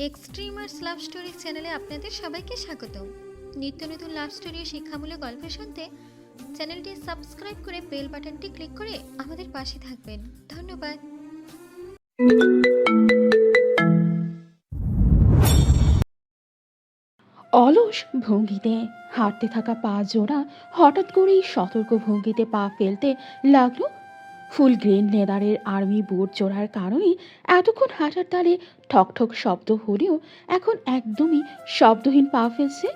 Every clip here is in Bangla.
এক্সট্রিমার্স লাভ স্টোরি চ্যানেলে আপনাদের সবাইকে স্বাগতম। নিত্য নতুন লাভ স্টোরি ও শিক্ষামূলক গল্প শুনতে চ্যানেলটি সাবস্ক্রাইব করে বেল বাটনটি ক্লিক করে আমাদের পাশে থাকবেন। ধন্যবাদ। অলস ভঙ্গিতে হাঁটতে থাকা পা জোড়া হঠাৎ করেই সতর্ক ভঙ্গিতে পা ফেলতে লাগলো। ফুল গ্রেন লেদারের আর্মি বুট জোড়ার কারণে এতক্ষণ হাঁটার তালে ঠকঠক শব্দ হলেও এখন একদমই শব্দহীন পা ফেলছে।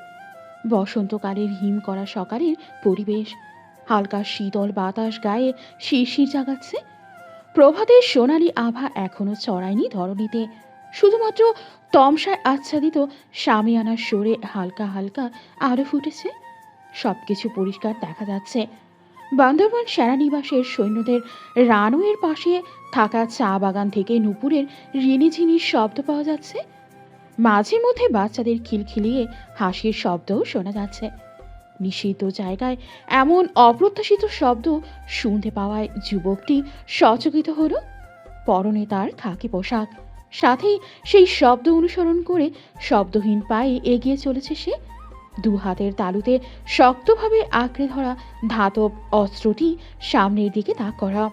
বসন্তকালের হিম করা সকালের পরিবেশ, হালকা শীতল বাতাস গায়ে শিরশির জাগাচ্ছে। প্রভাতের সোনালি আভা এখনো চড়ায়নি ধরণীতে, শুধুমাত্র তমসায় আচ্ছাদিত সামিয়ানার সরে হালকা হালকা আলো ফুটেছে। সবকিছু পরিষ্কার দেখা যাচ্ছে। বান্দরবান সেনানিবাসের সৈন্যদের রানওয়ের পাশে থাকা চা বাগান থেকে নুপুরের রিনিঝিনির শব্দ পাওয়া যাচ্ছে। মাঝে মধ্যে বাচ্চাদের খিলখিলিয়ে হাসির শব্দও শোনা যাচ্ছে। নিষিদ্ধ জায়গায় এমন অপ্রত্যাশিত শব্দ শুনতে পাওয়ায় যুবকটি সচকিত হলো। পরনে তার খাকি পোশাক, সাথেই সেই শব্দ অনুসরণ করে শব্দহীন পায়ে এগিয়ে চলেছে সে। দু হাতের তালুতে শক্তভাবে আঁকড়ে ধরা ধাতব অস্ত্রটি সামনের দিকে তাক করা।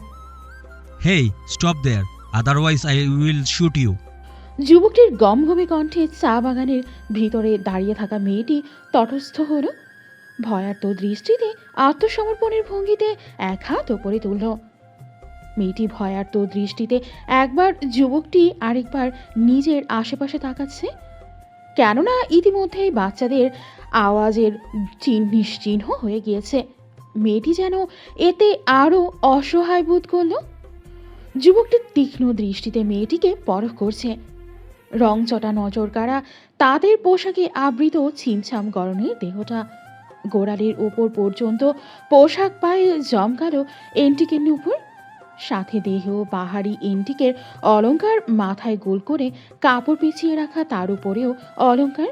Hey, stop there, otherwise I will shoot you. যুবকটির গমগমে কণ্ঠে চা বাগানের ভিতরে দাঁড়িয়ে থাকা মেয়েটি তটস্থ হলো। ভয়ার্ত দৃষ্টিতে আত্মসমর্পণের ভঙ্গিতে এক হাত ওপরে তুলল। মেয়েটি ভয়ার্ত দৃষ্টিতে একবার যুবকটি আরেকবার নিজের আশেপাশে তাকাচ্ছে, কেননা ইতিমধ্যেই বাচ্চাদের আওয়াজের নিশ্চিহ্ন হয়ে গিয়েছে। মেয়েটি যেন এতে আরও অসহায় বোধ করল। যুবকটির তীক্ষ্ণ দৃষ্টিতে মেয়েটিকে পরখ করছে। রংচটা নজর কাড়া তাদের পোশাকে আবৃত ছিমছাম গরনের দেহটা, গোড়ালির ওপর পর্যন্ত পোশাক পায়ে জমকালো এন্টিকের নুপুর, সাথে দেহ পাহাড়ি এন্টিকের অলংকার, মাথায় গোল করে কাপড় পিছিয়ে রাখা তার উপরেও অলংকার,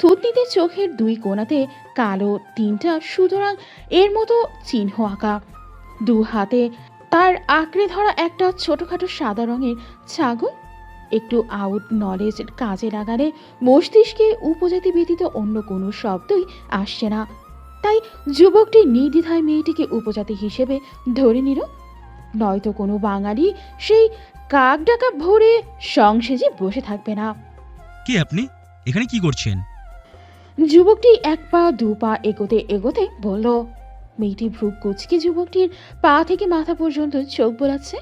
থুতনিতে চোখের দুই কোণাতে কালো তিনটা সুতরাং এর মতো চিহ্ন আঁকা, দু হাতে তার আঁকড়ে ধরা একটা ছোটখাটো সাদা রঙের ছাগল। একটু আউট নলেজ কাজে লাগালে মস্তিষ্কে উপজাতি ব্যতীত অন্য কোনো শব্দই আসছে না, তাই যুবকটি নির্দ্বিধায় মেয়েটিকে উপজাতি হিসেবে ধরে নিল। নয়তো কোনো বাঙালি সেই কাক ডাকা ভরে সংসেজে বসে থাকবে না। কি আপনি এখানে কি করছেন? যুবকটি এক পা দু পা এগোতে এগোতে বলল। মেয়েটি ভ্রু কুচকে যুবকটির পা থেকে মাথা পর্যন্ত চোখ বোলাচ্ছে।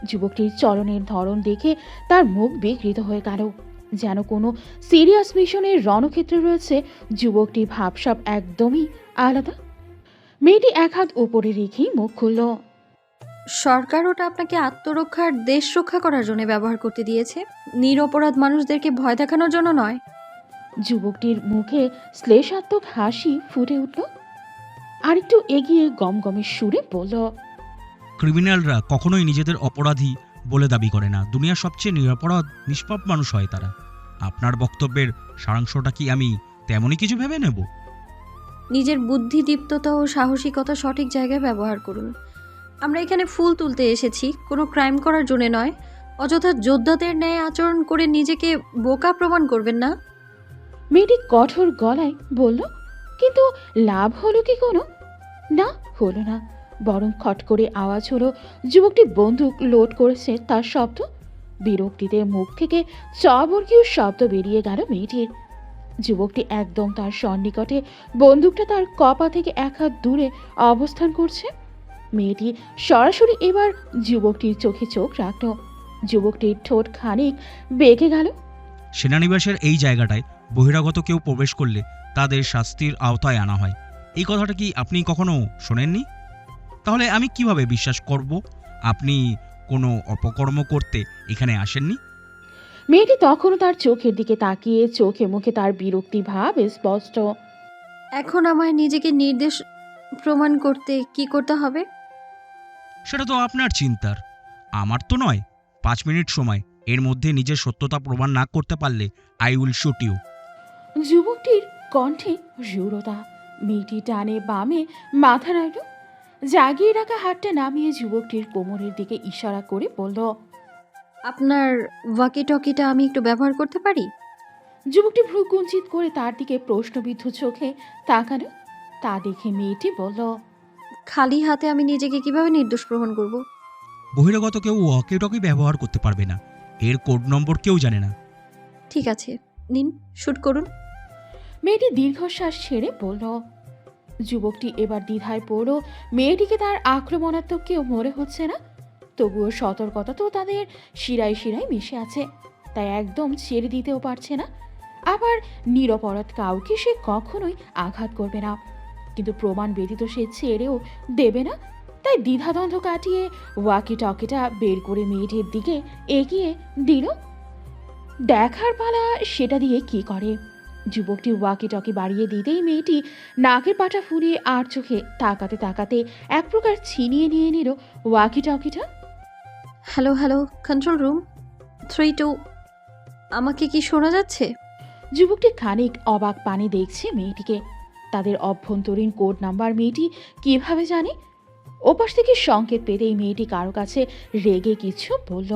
যুবকটির চলনের ধরন দেখে তার মুখ বিকৃত হয়ে গেল, যেন কোনো সিরিয়াস মিশনের রণক্ষেত্রে রয়েছে। যুবকটির ভাবসাব একদমই আলাদা। মেয়েটি এক হাত উপরে রেখেই মুখ খুলল। সরকার ওটা আপনাকে আত্মরক্ষার, দেশ রক্ষা করার জন্য ব্যবহার করতে দিয়েছে, নিরপরাধ মানুষদেরকে ভয় দেখানোর জন্য নয়। যুবকটির মুখে শ্লেষাত্মক হাসি ফুটে উঠল। আরেকটু এগিয়ে গমগমের সুরে বলল, ক্রিমিনালরা কখনোই নিজেদের অপরাধী বলে দাবি করে না। দুনিয়ার সবচেয়ে নিরপরাধ নিষ্পাপ মানুষ হয় তারা। আপনার বক্তব্যের সারাংশটা কি আমি তেমনই কিছু ভেবে নেব? নিজের বুদ্ধিদীপ্ততা ও সাহসিকতা সঠিক জায়গায় ব্যবহার করুন। আমরা এখানে ফুল তুলতে এসেছি, কোনো ক্রাইম করার জন্য নয়। অযথা যোদ্ধাদের ন্যায় আচরণ করে নিজেকে বোকা প্রমাণ করবেন না। মেয়েটি কঠোর গলায় বলল। কিন্তু লাভ হলো কি কোনো? না, হলো না। বরং খট করে আওয়াজ হলো। যুবকটি বন্দুক লোড করেছে তার শব্দ। বিরক্তিতে মুখ থেকে চবর্গীয় শব্দ বেরিয়ে গেল মেয়েটির। যুবকটি একদম তার সন্নিকটে, বন্দুকটা তার কপা থেকে এক হাত দূরে অবস্থান করছে। মেয়েটি সরাসরি এবার যুবকটির চোখে চোখ রাখল। যুবকটির ঠোঁট খানিক বেঁকে গেল। সেনানিবাসের এই জায়গাটায় বহিরাগত কেউ প্রবেশ করলে তাদের শাস্তির আওতায় আনা হয়, এই কথাটা কি আপনি কখনো শোনেননি? তাহলে আমি কিভাবে বিশ্বাস করব আপনি কোনো অপকর্ম করতে এখানে আসেননি? মেয়েটি তখনও তার চোখের দিকে তাকিয়ে, চোখে মুখে তার বিরক্তি ভাব স্পষ্ট। এখন আমায় নিজেকে নির্দেশ প্রমাণ করতে কি করতে হবে? সেটা তো আপনার চিন্তার, আমার তো নয়। 5 মিনিট সময়, এর মধ্যে নিজের সত্যতা প্রমাণ না করতে পারলে আই উইল শুট ইউ। যুবকটির কণ্ঠে জোরতা। মেয়েটি টানে বামে মাথা রাখল। জাগিয়ে রাখা হাতটা নামিয়ে যুবকটির কোমরের দিকে ইশারা করে বলল, আপনার ওয়াকি টকিটা আমি একটু ব্যবহার করতে পারি? যুবকটি ভ্রু কুঞ্চিত করে তার দিকে প্রশ্নবিদ্ধ চোখে তাকালো। তা দেখে মেয়েটি বলল, খালি হাতে আমি নিজেকে কিভাবে নির্দোষ প্রমাণ করব? বহিরাগত কেউ ওয়াকি টকি ব্যবহার করতে পারবে না, এর কোড নম্বর কেউ জানে না। ঠিক আছে, নিন, শুট করুন। মেয়েটি দীর্ঘশ্বাস ছেড়ে বলল। যুবকটি এবার দ্বিধায় পড়ল। মেয়েটিকে তার আক্রমণাত্মক কেউ মনে হচ্ছে না, তবুও সতর্কতা তো তাদের শিরায় শিরায় মিশে আছে, তাই একদম ছেড়ে দিতেও পারছে না। আবার নিরপরাধ কাউকে সে কখনোই আঘাত করবে না, কিন্তু প্রমাণ ব্যতীত সে ছেড়েও দেবে না। তাই দ্বিধাদ্বন্দ্ব কাটিয়ে ওয়াকি টকিটা বের করে মেয়েটির দিকে এগিয়ে দিল। দেখার পালা সেটা দিয়ে কি করে। যুবকটি ওয়াকি টকি বাড়িয়ে দিতেই মেয়েটি নাকের পাটা ফুরিয়ে আর চোখে তাকাতে তাকাতে এক প্রকার ছিনিয়ে নিয়ে নিল ওয়াকি টকিটা। হ্যালো হ্যালো, কন্ট্রোল রুম 3-2, আমাকে কি শোনা যাচ্ছে? যুবকটি খানিক অবাক পানে দেখছে মেয়েটিকে। তাদের অভ্যন্তরীণ কোড নাম্বার মেয়েটি কিভাবে জানে? ওপাশ থেকে সংকেত পেতেই মেয়েটি কারো কাছে রেগে কিছু বলল।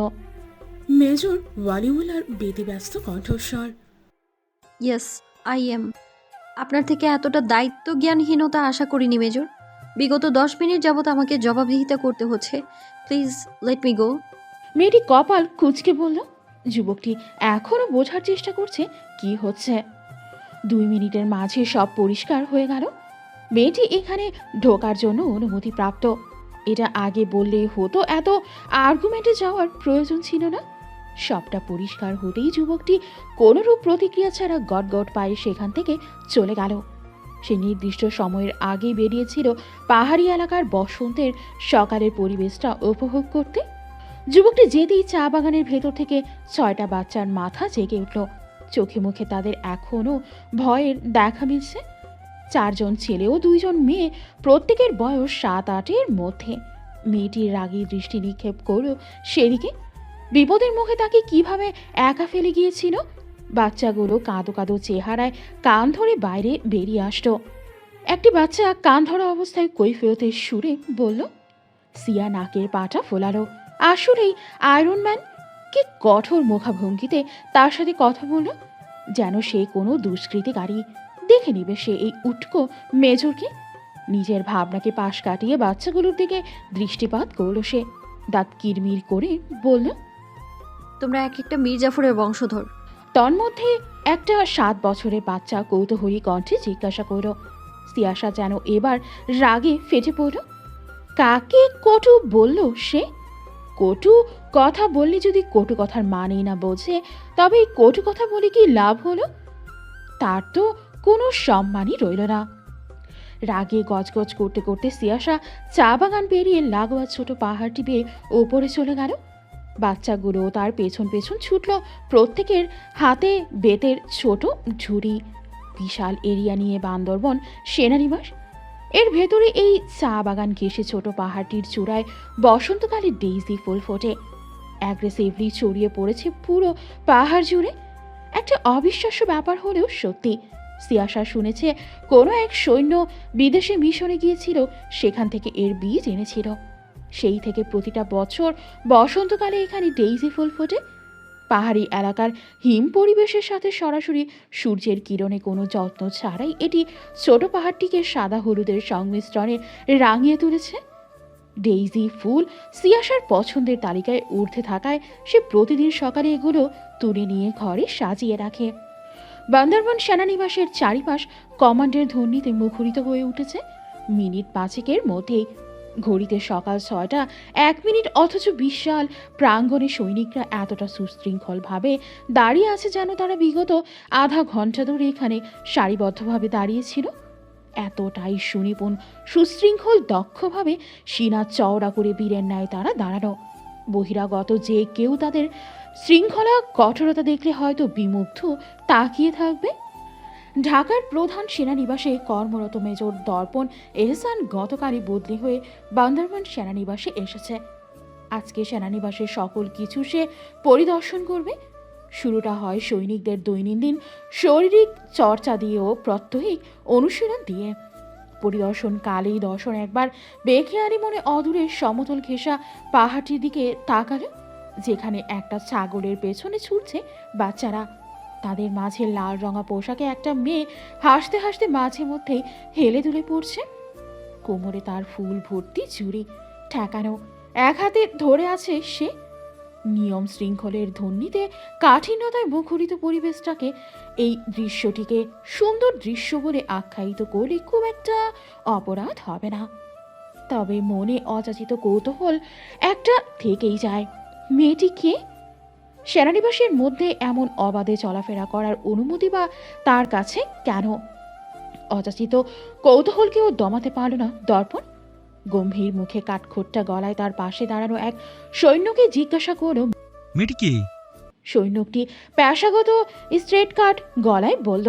মেজর ওয়ালিউলার ব্যতিব্যস্ত কণ্ঠস্বর। Yes, I am. আপনার থেকে এতটা দায়িত্ব জ্ঞানহীনতা আশা করিনি মেজর। বিগত 10 মিনিট যাবত আমাকে জবাবদিহিতা করতে হচ্ছে। Please let me go. মেয়েটি কপাল কুঁচকে বলল। যুবকটি এখনো বোঝার চেষ্টা করছে কি হচ্ছে। 2 মিনিটের মাঝে সব পরিষ্কার হয়ে গেল। মেয়েটি এখানে ঢোকার জন্য অনুমতি প্রাপ্ত, এটা আগে বললেই হতো, এত আর্গুমেন্টে যাওয়ার প্রয়োজন ছিল না। সবটা পরিষ্কার হতেই যুবকটি কোনোরূপ প্রতিক্রিয়া ছাড়া গটগট পায়ে সেখান থেকে চলে গেল। সে নির্দিষ্ট সময়ের আগে বেরিয়েছিল পাহাড়ি এলাকার বসন্তের সকালের পরিবেশটা উপভোগ করতে। যুবকটি যেতেই চা বাগানের ভেতর থেকে 6টা বাচ্চার মাথা জেগে উঠল। চোখে মুখে তাদের এখনো ভয়ের দেখা মিলছে। 4 জন ছেলে ও 2 জন মেয়ে, প্রত্যেকের বয়স 7-8-এর মধ্যে। মেয়েটির রাগী দৃষ্টি নিক্ষেপ করল সেদিকে। বিপদের মুখে তাকে কিভাবে একা ফেলে গিয়েছিল। বাচ্চাগুলো কাঁদো কাঁদো চেহারায় কান ধরে বাইরে বেরিয়ে আসতো। একটি বাচ্চা কান ধরা অবস্থায় কৈফিয়তের সুরে বলল। সিয়া নাকের পাটা ফোলালো। আসলেই আয়রন ম্যান। কি কঠোর মুখাভঙ্গিতে তার সাথে কথা বলল, যেন সে কোনো দুষ্কৃতিকারী। দেখে নিবে সে এই উটকো মেজরকে। নিজের ভাবনাকে পাশ কাটিয়ে বাচ্চাগুলোর দিকে দৃষ্টিপাত করল সে। দাঁত কিরমির করে বলল, তোমরা এক একটা মীর জাফরের বংশধর। তন্মধ্যে একটা 7 বছরের বাচ্চা কৌতূহলী কণ্ঠে জিজ্ঞাসা করল। সিয়াসা যেন এবার রাগে ফেটে পড়ল। কাকে কটু বলল সে? কটু কথা বললে যদি কটু কথার মানেই না বোঝে, তবে এই কটু কথা বলে কি লাভ হলো? তার তো কোনো সম্মানই রইল না। রাগে গজগজ করতে করতে সিয়াসা চা বাগান পেরিয়ে লাগোয়া ছোট পাহাড়টি বেয়ে ওপরে চলে গেল। বাচ্চাগুলো তার পেছন পেছন ছুটল। প্রত্যেকের হাতে বেতের ছোট ঝুড়ি। বিশাল এরিয়া নিয়ে বান্দরবন সেনানিবাস। এর ভেতরে এই চা বাগান ঘেঁষে ছোট পাহাড়টির চূড়ায় বসন্তকালে ডেইজি ফুল ফোটে। অ্যাগ্রেসিভলি ছড়িয়ে পড়েছে পুরো পাহাড় জুড়ে। একটা অবিশ্বাস্য ব্যাপার হলেও সত্যি। সিয়াসা শুনেছে কোনো এক সৈন্য বিদেশে মিশনে গিয়েছিল, সেখান থেকে এর বীজ এনেছিল। সেই থেকে প্রতিটা বছর বসন্তকালে এখানে ডেইজি ফুল ফোটে। পাহাড়ি এলাকার হিম পরিবেশের সাথে সরাসরি সূর্যের কিরণে কোনো যত্ন ছাড়াই এটি ছোট পাহাড়টিকে সাদা হলুদের সংমিশ্রণে রাঙিয়ে তুলেছে। ডেইজি ফুল সিয়াসার পছন্দের তালিকায় ঊর্ধ্বে থাকায় সে প্রতিদিন সকালে এগুলো তুলে নিয়ে ঘরে সাজিয়ে রাখে। বান্দরবন সেনানিবাসের চারিপাশ কমান্ডের ধ্বনিতে মুখরিত হয়ে উঠেছে। মিনিট 5-এর মধ্যেই। ঘড়িতে সকাল 6টা 1 মিনিট, অথচ বিশাল প্রাঙ্গণে সৈনিকরা এতটা সুশৃঙ্খলভাবে দাঁড়িয়ে আছে যেন তারা বিগত আধা ঘন্টা ধরে এখানে সারিবদ্ধভাবে দাঁড়িয়েছিল। এতটাই সুনিপুণ, সুশৃঙ্খল, দক্ষভাবে সিনা চওড়া করে বীরের ন্যায় তারা দাঁড়ানো। বহিরাগত যে কেউ তাদের শৃঙ্খলা কঠোরতা দেখলে হয়তো বিমুগ্ধ তাকিয়ে থাকবে। ঢাকার প্রধান সেনানিবাসে কর্মরত মেজর দর্পণ এহসান গতকালই বদলি হয়ে বান্দরবান সেনানিবাসে এসেছে। আজকে সেনানিবাসের সকল কিছু সে পরিদর্শন করবে। শুরুটা হয় সৈনিকদের দৈনন্দিন শারীরিক চর্চা দিয়ে ও প্রাত্যহিক অনুশীলন দিয়ে। পরিদর্শন কালেই দর্শন একবার বেখেয়ালি মনে অদূরে সমতল ঘেঁষা পাহাড়টির দিকে তাকালো, যেখানে একটা ছাগলের পেছনে ছুটছে বাচ্চারা। তাদের মাঝে লাল রঙা পোশাকে একটা মেয়ে হাসতে হাসতে মাঝে মধ্যেই হেলে দুলে পড়ছে। কোমরে তার ফুল ভর্তি চুড়ি ঠেকানো, এক হাতে ধরে আছে সে। নিয়ম শৃঙ্খলের ধ্বনিতে কাঠিন্যতায় মুখরিত পরিবেশটাকে, এই দৃশ্যটিকে সুন্দর দৃশ্য বলে আখ্যায়িত করলে খুব একটা অপরাধ হবে না। তবে মনে অযাচিত কৌতূহল একটা থেকেই যায়। মেয়েটি কে? সেনানিবাসের মধ্যে এমন অবাধে চলাফেরা করার অনুমতি বা তার কাছে কেন? অযাচিত কৌতূহলকেও দমাতে পারল না দর্পণ। গম্ভীর মুখে কাঠখোট্টা গলায় তার পাশে দাঁড়ানো এক সৈন্যকে জিজ্ঞাসা করল। মেয়েটি কে? সৈন্যটি পেশাগত স্ট্রেট কাট গলায় বলল,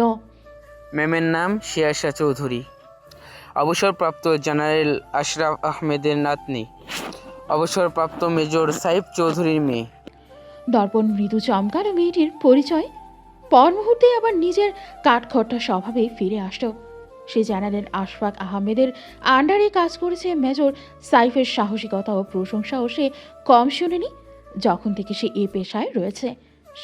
ম্যামের নাম শিয়াশা চৌধুরী, অবসরপ্রাপ্ত জেনারেল আশরাফ আহমেদের নাতনি, অবসরপ্রাপ্ত মেজর সাইফ চৌধুরীর মেয়ে। দর্পণ মৃদু চমকানো মেয়েটির পরিচয়। পর মুহূর্তে আবার নিজের কাঠখট্টা স্বভাবে ফিরে আসলো। সে জেনারেল আশফাক আহমেদের আন্ডারে কাজ করেছে। মেজর সাইফের সাহসিকতা ও প্রশংসাও সে কম শোনেনি যখন থেকে সে এ পেশায় রয়েছে।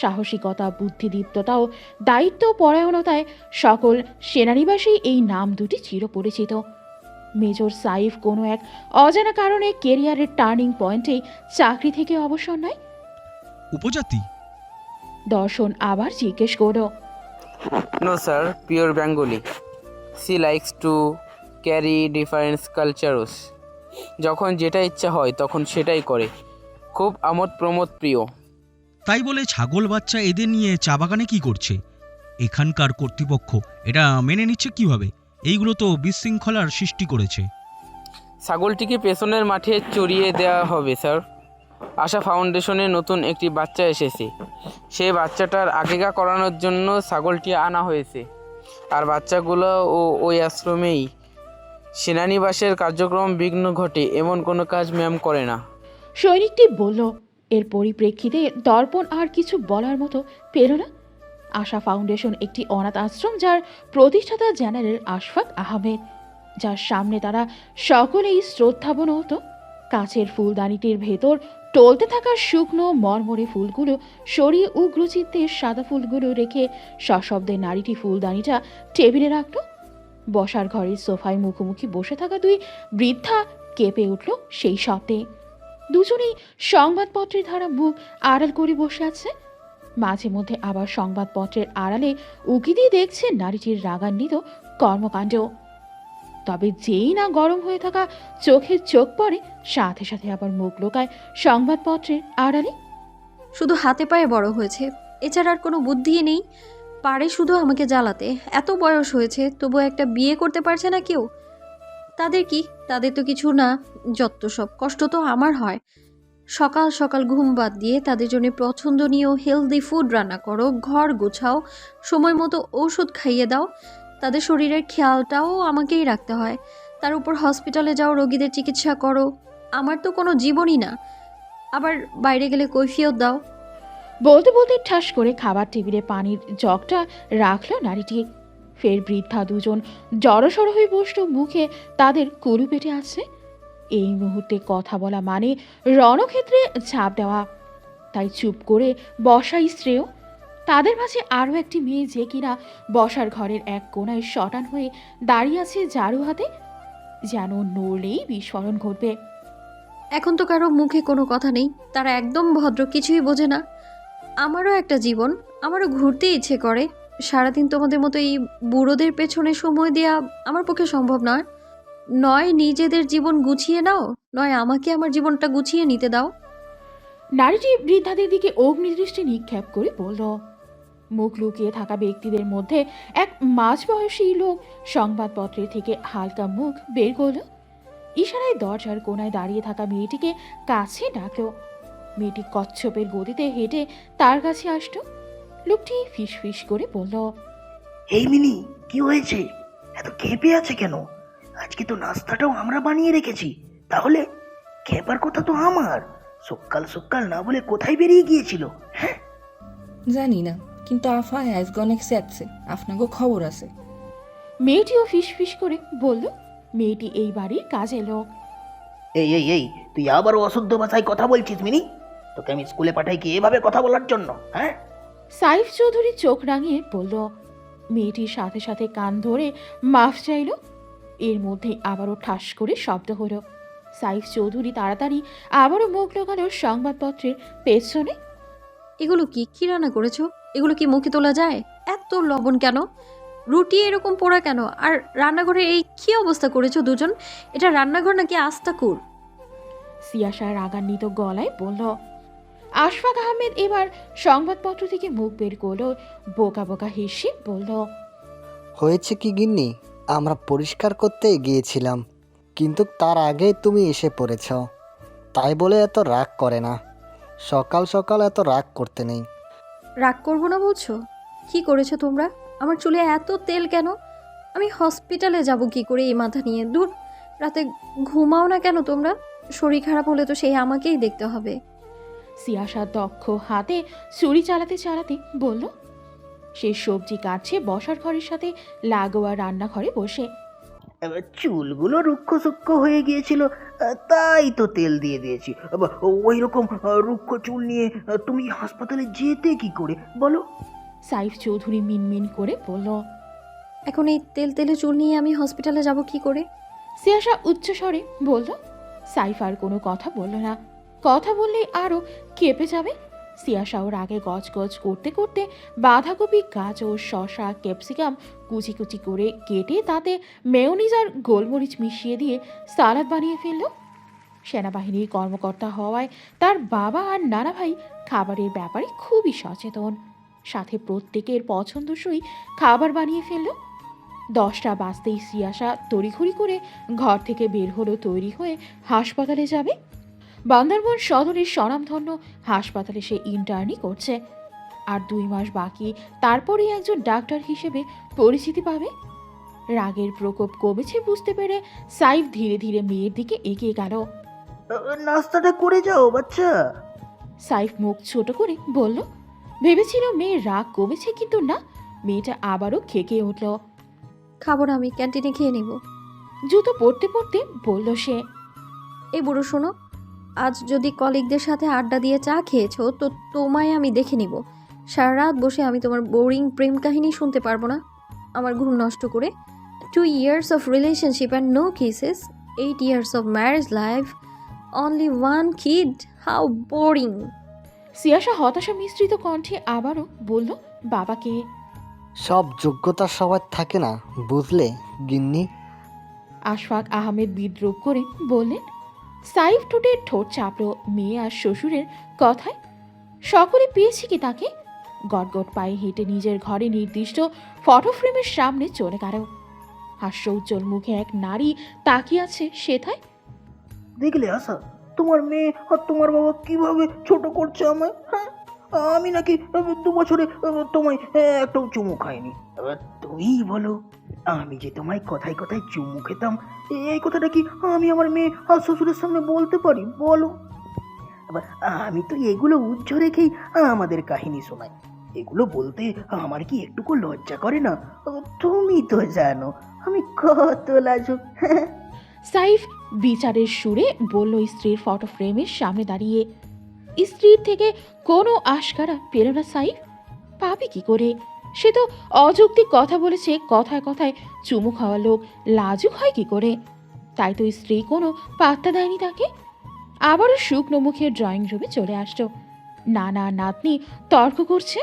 সাহসিকতা, বুদ্ধিদীপ্ততা ও দায়িত্ব পরায়ণতায় সকল সেনানিবাসী এই নাম দুটি চিরপরিচিত। মেজর সাইফ কোনো এক অজানা কারণে কেরিয়ারের টার্নিং পয়েন্টেই চাকরি থেকে অবসর নেয়। উপজাতি? দর্শন আবার জিজ্ঞেস করল। No sir, pure Bengali. She likes to carry difference cultures. যখন যেটা ইচ্ছা হয় তখন সেটাই করে। খুব আমোদ প্রমোদ প্রিয়। তাই বলে ছাগল বাচ্চা এদের নিয়ে চা বাগানে কি করছে? এখানকার কর্তৃপক্ষ এটা মেনে নিচ্ছে কিভাবে? এইগুলো তো বিশৃঙ্খলার সৃষ্টি করেছে। ছাগলটিকে পেছনের মাঠে চড়িয়ে দেওয়া হবে স্যার। আশা ফাউন্ডেশনে নতুন একটি বাচ্চা এসেছে, সেই বাচ্চাটার আকিকা করানোর জন্য ছাগলটি আনা হয়েছে। আর বাচ্চাগুলো ওই আশ্রমেই। সেনানিবাসের কার্যক্রম বিঘ্ন ঘটে এমন কোনো কাজ ম্যাম করে না। সৈনিকটি বলল। এর পরিপ্রেক্ষিতে দর্পণ আর কিছু বলার মতো পেল না। আশা ফাউন্ডেশন একটি অনাথ আশ্রম, যার প্রতিষ্ঠাতা জেনারেল আশফাক আহমেদ, যার সামনে তারা সকলেই শ্রদ্ধাবনত। কাছের ফুলদানিটির ভেতর টলতে থাকা শুকনো মরমরে ফুলগুলো সরিয়ে উগ্রচিত্তের সাদা ফুলগুলো রেখে সশব্দে নারীটি ফুলদানিটা টেবিলে রাখল। বসার ঘরের সোফায় মুখোমুখি বসে থাকা দুই বৃদ্ধা কেঁপে উঠল সেই শব্দে। দুজনেই সংবাদপত্রের ধারা মুখ আড়াল করে বসে আছে। মাঝে মধ্যে আবার সংবাদপত্রের আড়ালে উকি দিয়ে দেখছে নারীটির রাগান্বিত কর্মকাণ্ড। তবে যেই না গরম হয়ে থাকা চোখের চোখ পড়ে, সাথে সাথে আবার মুখ লোকায় সংবাদপত্রের আড়ালে। শুধু হাতে পায়ে বড় হয়েছে, এছাড়া আর কোনো বুদ্ধিই নেই। পারে শুধু আমাকে জ্বালাতে। এত বয়স হয়েছে তবু একটা বিয়ে করতে পারছে না কেউ। তাদের কি? তাদের তো কিছু না, যত সব কষ্ট তো আমার হয়। সকাল সকাল ঘুম বাদ দিয়ে তাদের জন্য পছন্দনীয় হেলদি ফুড রান্না করো, ঘর গোছাও, সময় মতো ঔষধ খাইয়ে দাও। তাদের শরীরের খেয়ালটাও আমাকেই রাখতে হয়। তার উপর হসপিটালে যাও, রোগীদের চিকিৎসা করো। আমার তো কোনো জীবনই না। আবার বাইরে গেলে কৈফিয়ত দাও। বলতে বলতে ঠাস করে খাবার টেবিলে পানির জগটা রাখল নারীটি। ফের বৃদ্ধা দুজন জড়সড় হয়ে বসল। মুখে তাদের কুলু পেটে আছে। এই মুহূর্তে কথা বলা মানে রণক্ষেত্রে ঝাঁপ দেওয়া। তাই চুপ করে বসাই শ্রেয়। তাদের মাঝে আরও একটি মেয়ে, যে কিনা বসার ঘরের এক কোণায় শটান হয়ে দাঁড়িয়ে আছে ঝাড়ু হাতে, যেন নড়লেই বিস্ফোরণ ঘটবে। এখন তো কারো মুখে কোনো কথা নেই, তারা একদম ভদ্র, কিছুই বোঝে না। আমারও একটা জীবন, আমারও ঘুরতে ইচ্ছে করে। সারাদিন তোমাদের মতো এই বুড়োদের পেছনে সময় দেওয়া আমার পক্ষে সম্ভব নয়। নয় নিজেদের জীবন গুছিয়ে নাও, নয় আমাকে আমার জীবনটা গুছিয়ে নিতে দাও। নারীটি বৃদ্ধাদের দিকে অগ্নিদৃষ্টি নিক্ষেপ করে বলল। মুখ লুকিয়ে থাকা ব্যক্তিদের মধ্যে এক মাঝবয়সী লোক সংবাদপত্রের থেকে হালকা মুখ বের করল। ইশারায় দরজার কোণায় দাঁড়িয়ে থাকা মেয়েটিকে কাছে ডাকল। মেয়েটি কচ্ছপের গতিতে হেঁটে তার কাছে আসলো। লোকটি ফিস ফিস করে বলল, এই মিনি, কি হয়েছে? এত খেপে আছে কেন? আজকে তো নাস্তাটাও আমরা বানিয়ে রেখেছি। তাহলে খেপার কথা তো আমার। সকাল সকাল না বলে কোথায় বেরিয়ে গিয়েছিল? হ্যাঁ, জানি না, কিন্তু আফা আজকে অনেক স্যাটছে, আপনাকেও খবর আছে। মেয়েটিও ফিস ফিস করে বলল। মেয়েটি এই বাড়ির কাজের লোক। এই এই এই তুই আবারও অশুদ্ধ ভাষায় কথা বলছিস মিনি? তোকে আমি স্কুলে পাঠাই কি এভাবে কথা বলার জন্য? হ্যাঁ, সাইফ চৌধুরী চোখ রাঙিয়ে বলল। মেয়েটির সাথে সাথে কান ধরে মাফ চাইল। এর মধ্যেই আবারও ঠাস করে শব্দ হলো। সাইফ চৌধুরী তাড়াতাড়ি আবারও মুখ লাগালো সংবাদপত্রের পেছনে। এগুলো কি কি রান্না করেছো? এগুলো কি মুখে তোলা যায়? এত লবণ কেন? রুটি এরকম পোড়া কেন? আর রান্নাঘরে এই কি অবস্থা করেছো দুজন? এটা রান্নাঘর নাকি আস্তাকুর? সিয়াসা রাগান্বিত গলায় বলল। আশফাক আহমেদ এবার সংবাদপত্র থেকে মুখ বের করলো, বোকা বোকা হেসে বলল। হয়েছে কি গিন্নি, আমরা পরিষ্কার করতে গিয়েছিলাম, কিন্তু তার আগে তুমি এসে পড়েছ, তাই বলে এত রাগ করে না। সকাল সকাল এত রাগ করতে নেই। রাগ করবো না বলছো? কি করেছো তোমরা? আমার চুলে এত তেল কেন? আমি হসপিটালে যাব কি করে এই মাথা নিয়ে? দূর, রাতে ঘুমাও না কেন তোমরা? শরীর খারাপ হলে তো সেই আমাকেই দেখতে হবে। সিয়াসা দক্ষ হাতে ছুরি চালাতে চালাতে বলল। সে সবজি কাটছে বসার ঘরের সাথে লাগোয়া রান্নাঘরে বসে। চুলগুলো রুক্ষ সূক্ষ্ম হয়ে গিয়েছিল, তাই তো তেল দিয়ে দিয়েছি। ওই রকম রুক্ষ চুল নিয়ে তুমি হাসপাতালে যেতে কি করে বলো? সাইফ চৌধুরী মিনমিন করে বলল। এখন এই তেল তেলে চুল নিয়ে আমি হসপিটালে যাব কি করে? সিয়াসা উচ্চস্বরে বলল। সাইফ আর কোনো কথা বলল না। কথা বললেই আরও কেঁপে যাবে। সিয়াসা ওর আগে গজগজ করতে করতে বাঁধাকপি, গাজর, শসা, ক্যাপসিকাম কুচি কুচি করে কেটে তাতে মেয়োনিজ আর গোলমরিচ মিশিয়ে দিয়ে সালাদ বানিয়ে ফেলল। সেনাবাহিনীর কর্মকর্তা হওয়ায় তার বাবা আর নানা ভাই খাবারের ব্যাপারে খুবই সচেতন। সাথে প্রত্যেকের পছন্দসই খাবার বানিয়ে ফেলল। 10টা বাজতেই সিয়াসা তড়িঘড়ি করে ঘর থেকে বের হলো, তৈরি হয়ে হাসপাতালে যাবে। বান্দরবন সদরের স্বনামধন্য হাসপাতালে সে ইন্টার্নি করছে। আর 2 মাস বাকি, তারপরেই একজন ডাক্তার হিসেবে পরিচিতি পাবে। রাগের প্রকোপ কমেছে বুঝতে পেরে সাইফ ধীরে ধীরে মেয়ের দিকে এগিয়ে গেল। নাস্তাটা করে যাও বাচ্চা। সাইফ মুখ ছোট করে বলল। ভেবেছিল মেয়ের রাগ কমেছে, কিন্তু না, মেয়েটা আবারও খেকে উঠল। খাবো না, আমি ক্যান্টিনে খেয়ে নেব। জুতো পরতে পরতে বলল সে। এই বুড়ো শোনো, আজ যদি কলিগদের সাথে আড্ডা দিয়ে চা খেয়েছো তো তোমায় আমি দেখে নিব। সারা রাত বসে আমি তোমার বোরিং প্রেম কাহিনী শুনতে পারবো না। আমার ঘুম নষ্ট করে 2 years of relationship and no kisses, 8 years of marriage life, only 1 kid, how boring. সিয়াসা হতাশা মিশ্রিত কণ্ঠে আবারও বলল বাবাকে। সব যোগ্যতা সবার থাকে না, বুঝলে গিন্নি। আশফাক আহমেদ বিদ্রুপ করে বললেন। সাইফ ঠোঁটে ঠোঁট চাপল মেয়ে আর শ্বশুরের কথায়। সকলে পেয়েছে কি তাকে? গটগট পায়ে হেঁটে নিজের ঘরে নির্দিষ্ট ফটো ফ্রেমের সামনে চলে গেল। হাস্য উজ্জ্বল মুখে এক নারী তাকিয়ে আছে সেথায়। দেখলে আশা, তোমার মেয়ে আর তোমার বাবা কিভাবে ছোট করছে আমায়? হ্যাঁ, আমি নাকি 2 বছরে তোমায় একটাও চুমু খাইনি। তুমিই বলো, আমি যে তোমায় কথায় কথায় চুমু খেতাম, এই কথাটা কি আমি আমার মেয়ে আর শ্বশুরের সামনে বলতে পারি বলো? আবার আমি তো এগুলো উজ্জ্ব রেখেই আমাদের কাহিনী শোনাই। এগুলো বলতে আমার কি একটুকু লজ্জা করে না? তুমি তো জানো আমি কত লাজুক। সাইফ বিচারের সুরে বলল স্ত্রীর ফটো ফ্রেমের সামনে দাঁড়িয়ে। স্ত্রীর থেকে কোনো আশকারা পেল না সাইফ। পাবে কি করে? সে তো অযৌক্তিক কথা বলেছে। কথায় কথায় চুমু খাওয়া লোক লাজুক হয় কি করে? তাই তো স্ত্রী কোনো পাত্তা দেয়নি তাকে। আবারও শুকনো মুখে ড্রয়িং রুমে চলে আসলো। নানা নাতনি তর্ক করছে।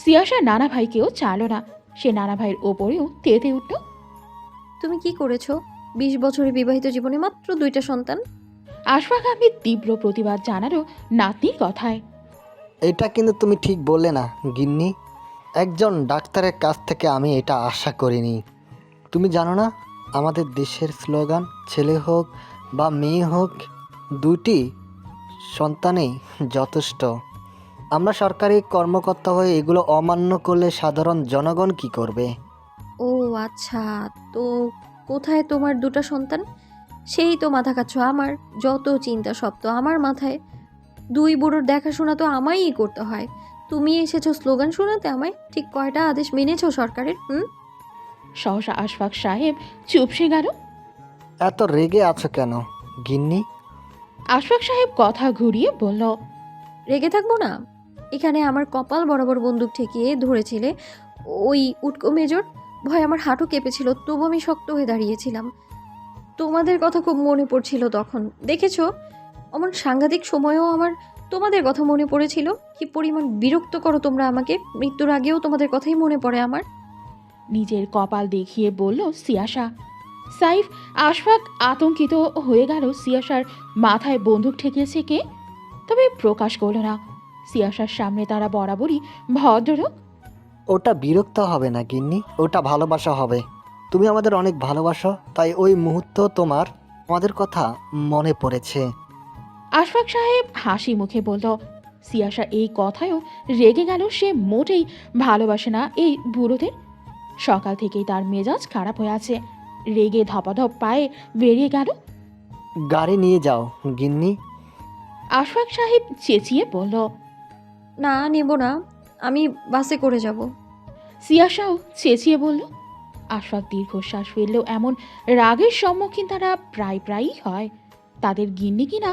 সিয়াসা নানা ভাইকেও চালো না। সে নানা ভাইয়ের ওপরেও তেতে উঠল। তুমি কি করেছো? 20 বছরের বিবাহিত জীবনে মাত্র 2টা সন্তান। আশফাক আহমেদ তীব্র প্রতিবাদ জানালো নাতনির কথায়। এটা কিন্তু তুমি ঠিক বললে না গিন্নি। একজন ডাক্তারের কাছ থেকে আমি এটা আশা করিনি। তুমি জানো না, আমাদের দেশের স্লোগান ছেলে হোক বা মেয়ে হোক, 2টি সন্তানেই যথেষ্ট। আমরা সরকারি কর্মকর্তা হয়ে এগুলো অমান্য করলে সাধারণ জনগণ কি করবে? ও আচ্ছা, তো কোথায় তোমার 2টা সন্তান? সেই তো মাথা কাচ্ছ আমার। যত চিন্তা সব তো আমার মাথায়। 2 বুড়োর দেখাশোনা তো আমায়ই করতে হয়। তুমি এসেছো স্লোগান শোনাতে আমায়? ঠিক কয়টা আদেশ মেনেছো সরকারের? সহসা আশফাক সাহেব চুপসে গেল। এত রেগে আছো কেন গিন্নি? আশফাক সাহেব কথা ঘুরিয়ে বলল। রেগে থাকবো না? এখানে আমার কপাল বরাবর বন্দুক ঠেকিয়ে ধরেছিলে ওই উটকো মেজর। ভয় আমার হাঁটু কেঁপেছিল, তবু আমি শক্ত হয়ে দাঁড়িয়েছিলাম। তোমাদের কথা খুব মনে পড়ছিল তখন। দেখেছো, আমার সাংঘাতিক সময়েও আমার তোমাদের কথা মনে পড়েছিল। কি পরিমাণ বিরক্ত করো তোমরা আমাকে, মৃত্যুর আগেও তোমাদের কথাই মনে পড়ে আমার। নিজের কপাল দেখিয়ে বলল সিয়াসা। সাইফ আশফাক আতঙ্কিত হয়ে গেল সিয়াসার মাথায় বন্দুক ঠেকিয়েছে কে, তবে প্রকাশ করল না। সিয়াসার সামনে তারা বরাবরই ভদ্রলোক। ওটা বিরক্ত হবে না গিন্নি, ওটা ভালোবাসা হবে। তুমি আমাদের অনেক ভালোবাসো, তাই ওই মুহূর্ত তোমার আমাদের কথা মনে পড়েছে। আশফাক সাহেব হাসি মুখে বলল। সিয়াসা এই কথায়ও রেগে গেল। সে মোটেই ভালোবাসে না এই বুড়োদের। সকাল থেকেই তার মেজাজ খারাপ হয়ে আছে। রেগে ধপাধপ পায়ে বেরিয়ে গেল। গাড়ি নিয়ে যাও গিন্নি। আশফাক সাহেব চেঁচিয়ে বলল। না, নেব না, আমি বাসে করে যাব। সিয়াসাও চেঁচিয়ে বলল। আশফাক দীর্ঘশ্বাস ফেললেও এমন রাগের সম্মুখীন তারা প্রায়ই হয়। তাদের গিন্নি কিনা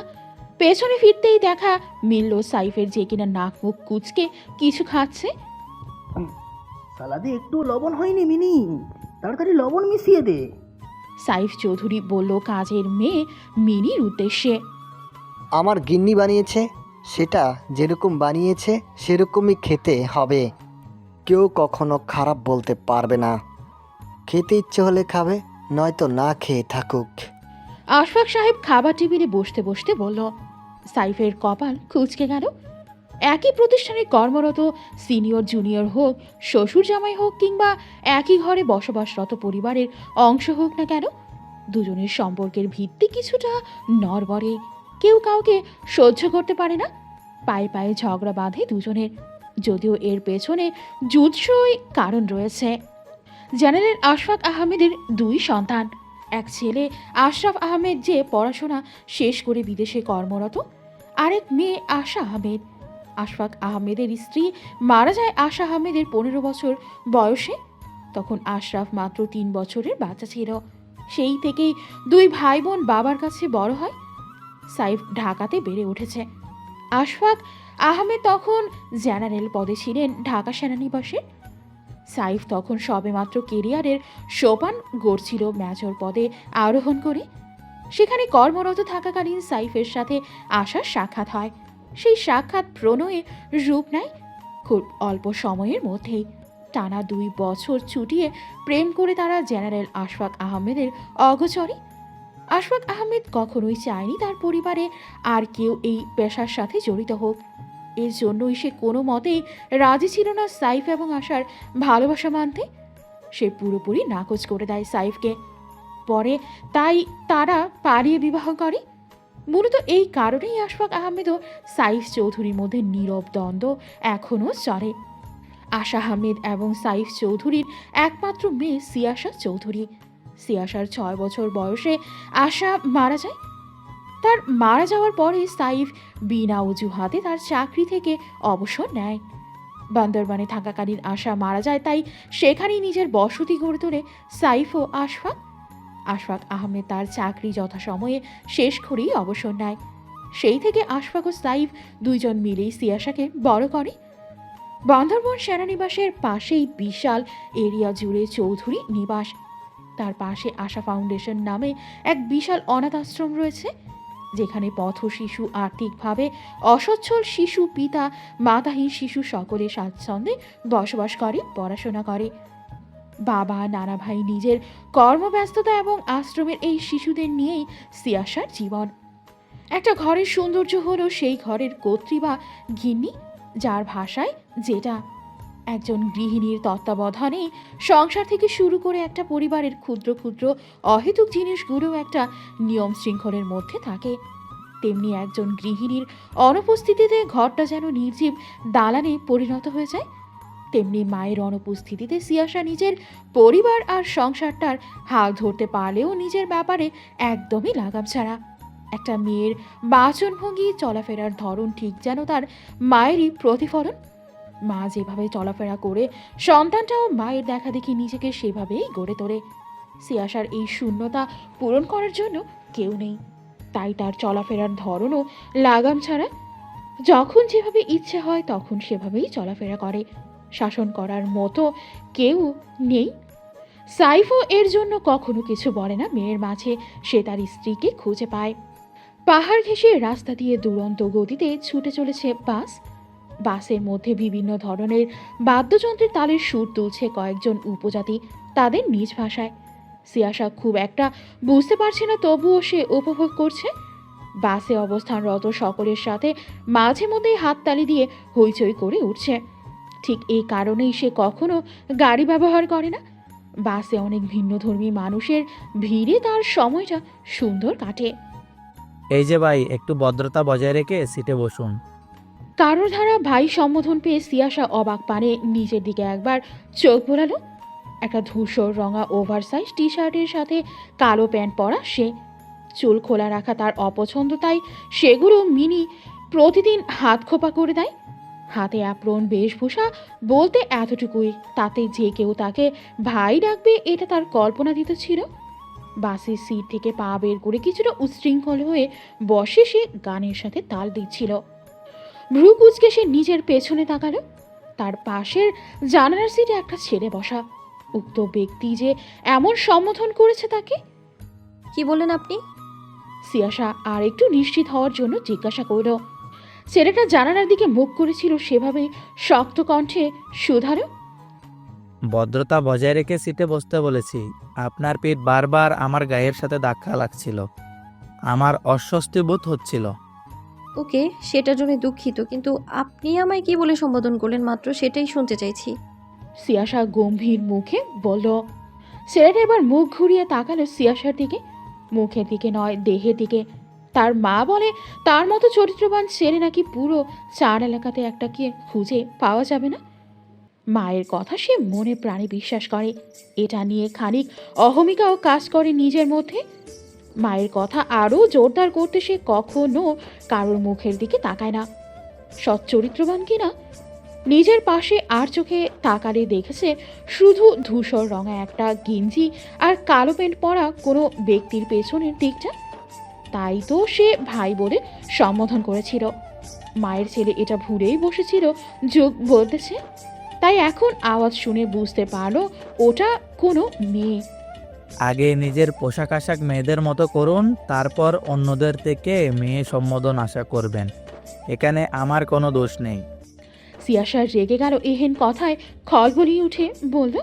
পেছনে ফিরতেই দেখা মিলল সাইফের, যে কিনা নাক মুখ কুচকে কিছু খাচ্ছে। সালাদে একটু লবণ হয়নি মিনি, তাড়াতাড়ি লবণ মিশিয়ে দে। সাইফ চৌধুরী বলল কাজের মেয়ে মিনির উদ্দেশ্যে। আমার গিন্নি বানিয়েছে, সেটা যেরকম বানিয়েছে সেরকমই খেতে হবে। কেউ কখনো খারাপ বলতে পারবে না। খেতে ইচ্ছে হলে খাবে, নয়তো না খেয়ে থাকুক। আশফাক সাহেব খাবার টেবিলে বসতে বসতে বলল। সাইফের কপাল কুঁচকে গেল। একই প্রতিষ্ঠানে কর্মরত সিনিয়র জুনিয়র হোক, শ্বশুর জামাই হোক, কিংবা একই ঘরে বসবাসরত পরিবারের অংশ হোক না কেন, দুজনের সম্পর্কের ভিত্তি কিছুটা নড়বড়ে। কেউ কাউকে সহ্য করতে পারে না। পায়ে পায়ে ঝগড়া বাঁধে দুজনের, যদিও এর পেছনে যুৎসই কারণ রয়েছে। জেনারেল আশফাক আহমেদের দুই সন্তান। এক ছেলে আশরাফ আহমেদ, যে পড়াশোনা শেষ করে বিদেশে কর্মরত, আরেক মেয়ে আশা আহমেদ। আশফাক আহমেদের স্ত্রী মারা যায় আশা আহমেদের 15 বছর বয়সে। তখন আশরাফ মাত্র 3 বছরের বাচ্চা ছিল। সেই থেকেই দুই ভাই বোন বাবার কাছে বড় হয়। সাইফ ঢাকাতে বেড়ে উঠেছে। আশফাক আহমেদ তখন জেনারেল পদে ছিলেন ঢাকা সেনানিবাসে। সাইফ তখন সবেমাত্র কেরিয়ারের সোপান গড়ছিল মেজর পদে আরোহণ করে। সেখানে কর্মরত থাকাকালীন সাইফের সাথে আশার সাক্ষাৎ হয়। সেই সাক্ষাৎ প্রণয়ে রূপ নেয় খুব অল্প সময়ের মধ্যেই। টানা 2 বছর ছুটিয়ে প্রেম করে তারা জেনারেল আশফাক আহমেদের অগোচরে। আশফাক আহমেদ কখনোই চায়নি তার পরিবারে আর কেউ এই পেশার সাথে জড়িত হোক। এর জন্যই সে কোনো মতেই রাজি ছিল না সাইফ এবং আশার ভালোবাসা মানতে। সে পুরোপুরি নাকচ করে দেয় সাইফকে। পরে তাই তারা পালিয়ে বিবাহ করে। মূলত এই কারণেই আশফাক আহমেদ ও সাইফ চৌধুরীর মধ্যে নীরব দ্বন্দ্ব এখনও চলে। আশা আহমেদ এবং সাইফ চৌধুরীর একমাত্র মেয়ে সিয়াসা চৌধুরী। সিয়াসার 6 বছর বয়সে আশা মারা যায়। তার মারা যাওয়ার পরে সাইফ বিনা অজুহাতে তার চাকরি থেকে অবসর নেয়। বান্দরবানে থাকাকালীন আশা মারা যায়, তাই সেখানেই নিজের বসতি গড়ে তোলে সাইফ ও আশফাক। আশফাক আহমেদ তার চাকরি যথাসময়ে শেষ করেই অবসর নেয়। সেই থেকে আশফাক ও সাইফ দুইজন মিলেই সিয়াসাকে বড় করে। বান্দরবন সেনানিবাসের পাশেই বিশাল এরিয়া জুড়ে চৌধুরী নিবাস। তার পাশে আশা ফাউন্ডেশন নামে এক বিশাল অনাথ আশ্রম রয়েছে, যেখানে পথ শিশু, আর্থিকভাবে অসচ্ছল শিশু, পিতা মাতাহীন শিশু সকলে স্বাচ্ছন্দ্যে বসবাস করে, পড়াশোনা করে। বাবা, নানা ভাই নিজের কর্মব্যস্ততা এবং আশ্রমের এই শিশুদের নিয়েই সিয়াসার জীবন। একটা ঘরের সৌন্দর্য হলো সেই ঘরের কর্ত্রী বা গিন্নি, যার ভাষায় যেটা একজন গৃহিণীর তত্ত্বাবধানেই সংসার থেকে শুরু করে একটা পরিবারের ক্ষুদ্র ক্ষুদ্র অহেতুক জিনিসগুলো একটা নিয়ম শৃঙ্খলের মধ্যে থাকে। তেমনি একজন গৃহিণীর অনুপস্থিতিতে ঘরটা যেন নির্জীব দালানে পরিণত হয়ে যায়। তেমনি মায়ের অনুপস্থিতিতে সিয়াসা নিজের পরিবার আর সংসারটার হাল ধরতে পারলেও নিজের ব্যাপারে একদমই লাগাম ছাড়া। একটা মেয়ের বাচনভঙ্গি, চলাফেরার ধরন ঠিক যেন তার মায়েরই প্রতিফলন। মা যেভাবে চলাফেরা করে, সন্তানটাও মায়ের দেখা দেখি নিজেকে সেভাবেই গড়ে তোলে। সিয়াসার এই শূন্যতা পূরণ করার জন্য কেউ নেই, তাই তার চলাফেরার ধরনও লাগাম ছাড়া। যখন যেভাবে ইচ্ছে হয় তখন সেভাবেই চলাফেরা করে। শাসন করার মতো কেউ নেই। সাইফও এর জন্য কখনো কিছু বলে না। মেয়ের মাঝে সে তার স্ত্রীকে খুঁজে পায়। পাহাড় ঘেঁষে রাস্তা দিয়ে দুরন্ত গতিতে ছুটে চলেছে বাস। বাসের মধ্যে বিভিন্ন ধরনের বাদ্যযন্ত্রের তালের সুর তুলছে কয়েকজন উপজাতি তাদের নিজ ভাষায়। সিয়াসা খুব একটা বুঝতে পারছে না, তবুও সে উপভোগ করছে। বাসে অবস্থানরত সকলের সাথে মাঝে মধ্যেই হাততালি দিয়ে হইচই করে উঠছে। ঠিক এই কারণেই সে কখনো গাড়ি ব্যবহার করে না। বাসে অনেক ভিন্নধর্মী মানুষের ভিড়ে তার সময়টা সুন্দর কাটে। এই যে ভাই, একটু ভদ্রতা বজায় রেখে সিটে বসুন। কারোর ধারা ভাই সম্বোধন পেয়ে সিয়াসা অবাক পানে নিজের দিকে একবার চোখ বোলালো। একটা ধূসর রঙা ওভারসাইজ টি শার্টের সাথে কালো প্যান্ট পরা সে। চুল খোলা রাখা তার অপছন্দ, তাই সেগুলো মিনি প্রতিদিন হাত খোপা করে দেয়। হাতে অ্যাপ্রন বেশভূষা বলতে এতটুকুই, তাতে যে কেউ তাকে ভাই ডাকবে এটা তার কল্পনাতীত ছিল। বাসের সিট থেকে পা বের করে কিছুটা উচ্ছৃঙ্খল হয়ে বসে সে গানের সাথে তাল দিচ্ছিল। ভ্রু কুচকে সে নিজের পেছনে তাকালো। তার পাশের জানালার সিটে একটা ছেলে বসা। উক্ত ব্যক্তি যে এমন সম্বোধন করেছে তাকে। কি বললেন আপনি? সিয়াসা আর একটু নিশ্চিত হওয়ার জন্য জিজ্ঞাসা করল। ছেলেটা জানালার দিকে মুখ করেছিল, সেভাবেই শক্ত কণ্ঠে শুধালো। ভদ্রতা বজায় রেখে সিটে বসতে বলেছি। আপনার পিঠ বারবার আমার গায়ের সাথে ধাক্কা লাগছিল, আমার অস্বস্তি বোধ হচ্ছিল। ওকে, সেটার জন্য দুঃখিত, কিন্তু আপনি আমায় কি বলে সম্বোধন করলেন মাত্র সেটাই শুনতে চাইছি। সিয়াসা গম্ভীর মুখে বলল। ছেলেটা এবার মুখ ঘুরিয়ে তাকালো সিয়াসার দিকে, মুখের দিকে নয় দেহের দিকে। তার মা বলে তার মতো চরিত্রবান ছেলে নাকি পুরো 4 এলাকাতে একটাকে খুঁজে পাওয়া যাবে না। মায়ের কথা সে মনে প্রাণে বিশ্বাস করে। এটা নিয়ে খানিক অহমিকাও কাজ করে নিজের মধ্যে। মায়ের কথা আরও জোরদার করতে সে কখনো কারোর মুখের দিকে তাকায় না। সৎ চরিত্রবান কিনা নিজের পাশে আর চোখে তাকালে দেখেছে শুধু ধূসর রঙা একটা গেঞ্জি আর কালো প্যান্ট পরা কোনো ব্যক্তির পেছনের দিকটা। তাই তো সে ভাই বলে সম্বোধন করেছিল। মায়ের ছেলে এটা ভুলেই বসেছিল যুগ বলতেছে। তাই এখন আওয়াজ শুনে বুঝতে পারলো ওটা কোনো মেয়ে। আগে নিজের পোশাক আশাক মেয়েদের মতো করুন, তারপর অন্যদের থেকে মেয়ে সম্বোধন আশা করবেন। এখানে আমার কোনো দোষ নেই। সিয়াসা রেগে গেল এহেন কথায়, খলবলিয়ে উঠে বলল।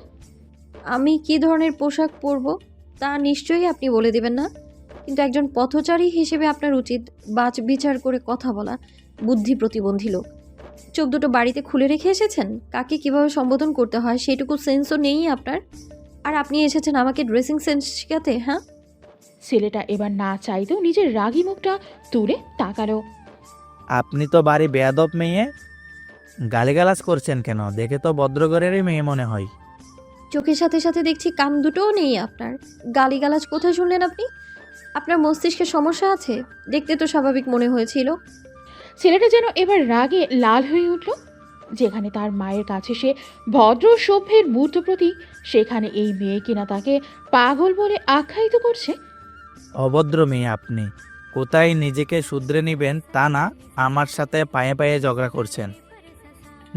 আমি কি ধরনের পোশাক পরব তা নিশ্চয়ই আপনি বলে দেবেন না, কিন্তু একজন পথচারী হিসেবে আপনার উচিত বাছ বিচার করে কথা বলা। বুদ্ধি প্রতিবন্ধী লোক, চোখ দুটো বাড়িতে খুলে রেখে এসেছেন। কাকে কিভাবে সম্বোধন করতে হয় সেটুকু সেন্সও নেই আপনার। আর আপনি এসেছেন আমাকে ড্রেসিং সেন্স শেখাতে? হ্যাঁ। ছেলেটা এবার না চাইতেও নিজের রাগী মুখটা তুলে তাকালো। আপনি তো বাড়ি বেয়াদব মেয়ে, গালিগালাজ করছেন কেন? দেখে তো ভদ্রঘরেরই মেয়ে মনে হয়। চোখের সাথে সাথে দেখছি কান দুটোও নেই আপনার। গালিগালাজ কোথায় শুনলেন আপনি? আপনার মস্তিষ্কের সমস্যা আছে? দেখতে তো স্বাভাবিক মনে হয়েছিল। ছেলেটা যেন এবার রাগে লাল হয়ে উঠল। যেখানে তার মায়ের কাছে সে ভদ্র সভ্যের মূর্ত প্রতীক, সেখানে এই মেয়ে কিনা তাকে পাগল বলে আখ্যায়িত করছে। অভদ্র মেয়ে আপনি। কোথায় নিজেকে শুধরে নেবেন তা না, আমার সাথে পায়ে পায়ে ঝগড়া করছেন।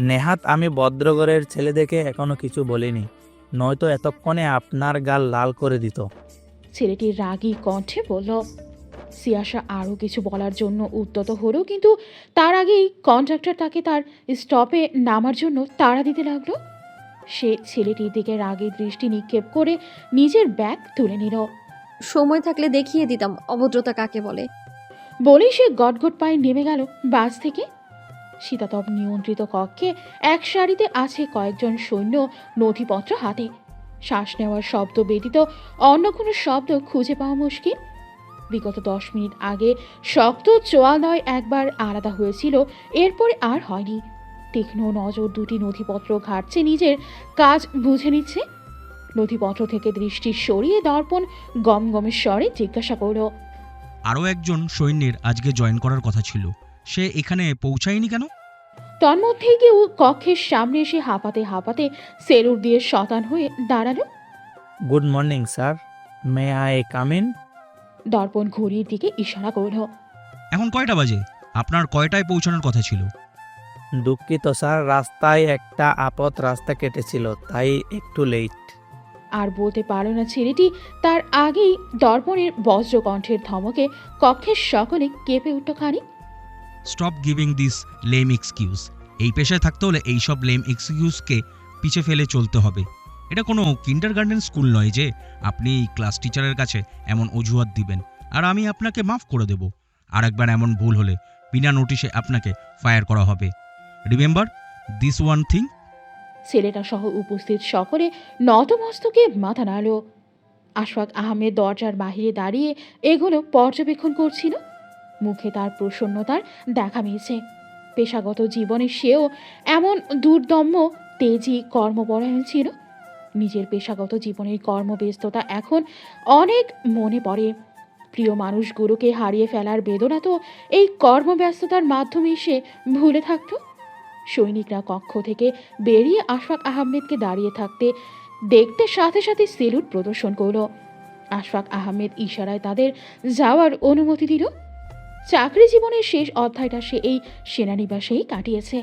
নেহাত আমি ভদ্রঘরের ছেলে দেখে এখনো কিছু বলিনি, নয়তো এতক্ষণে আপনার গাল লাল করে দিত। ছেলেটি রাগী কণ্ঠে বলল। সিয়াসা আরও কিছু বলার জন্য উদ্যত হলো, কিন্তু তার আগেই কন্ট্রাক্টর তাকে তার স্টপে নামার জন্য তাড়া দিতে লাগলো। সে ছেলেটির দিকে রাগী দৃষ্টি নিক্ষেপ করে নিজের ব্যাগ তুলে নিল। সময় থাকলে দেখিয়ে দিতাম অভদ্রতা কাকে বলে। বলেই সে গটগট পায়ে নেমে গেল বাস থেকে। শীতাতপ নিয়ন্ত্রিত কক্ষে এক সারিতে আছে কয়েকজন সৈন্য, নথিপত্র হাতে। শ্বাস নেওয়ার শব্দ ব্যতীত অন্য কোনো শব্দ খুঁজে পাওয়া মুশকিল। বিগত 10 মিনিট আগে শক্ত চোয়ালয় একবার আলাদা হয়েছিল, এরপরে আর হয়নি। তীক্ষ্ণ নজর দুটি নথিপত্র ঘাটছে, নিজের কাজ বুঝে নিচ্ছে। নথিপত্র থেকে দৃষ্টি সরিয়ে দর্পণ গমগমের স্বরে জিজ্ঞাসা করল। আরও একজন সৈন্যের আজকে জয়েন করার কথা ছিল, সে এখানে পৌঁছায়নি কেন? তন্মধ্যেই কেউ কক্ষের সামনে এসে হাঁপাতে হাঁপাতে সেলুর দিয়ে শতান হয়ে দাঁড়ালো। Good morning sir, may I come in? Darpan ঘড়ির দিকে ইশারা করল। এখন কয়টা বাজে? আপনার কয়টায় পৌঁছানোর কথা ছিল? দুঃখিত স্যার, রাস্তায় একটা আপদ রাস্তা কেটেছিল, তাই একটু লেট। আর বলতে পারল না ছেলেটি, তার আগেই দর্পণের বজ্রকণ্ঠের ধমকে কক্ষের সকলে কেঁপে উঠল খানিক। Stop giving this lame excuse. এই পেশায় থাকতে হলে এইসব লেম এক্সকিউজকে পিছে ফেলে চলতে হবে। এটা কোনো কিন্ডারগার্টেন স্কুল নয় যে আপনি ক্লাস টিচারের কাছে এমন অজুহাত দিবেন আর আমি আপনাকে মাফ করে দেব। আর একবার এমন ভুল হলে বিনা নোটিশে আপনাকে ফায়ার করা হবে। Remember this one thing. ছেলেটা সহ উপস্থিত সকলে নতমস্তকে মাথা নাড়ল। আশফাক আহমেদ দরজার বাহিরে দাঁড়িয়ে এগুলো পর্যবেক্ষণ করছিল। মুখে তার প্রসন্নতার দেখা মিলছে। পেশাগত জীবনে সেও এমন দুর্দম্য তেজি কর্মপরায়ণ ছিল। নিজের পেশাগত জীবনের কর্মব্যস্ততা এখন অনেক মনে পড়ে। প্রিয় মানুষগুলোকে হারিয়ে ফেলার বেদনা তো এই কর্মব্যস্ততার মাধ্যমে সে ভুলে থাকত। সৈনিকরা কক্ষ থেকে বেরিয়ে আশফাক আহমেদকে দাঁড়িয়ে থাকতে দেখতে সাথে সাথে সেলুট প্রদর্শন করল। আশফাক আহমেদ ইশারায় তাদের যাওয়ার অনুমতি দিল। চাকরি জীবনের শেষ অধ্যায়টা সে এই সেনানিবাসেই কাটিয়েছে।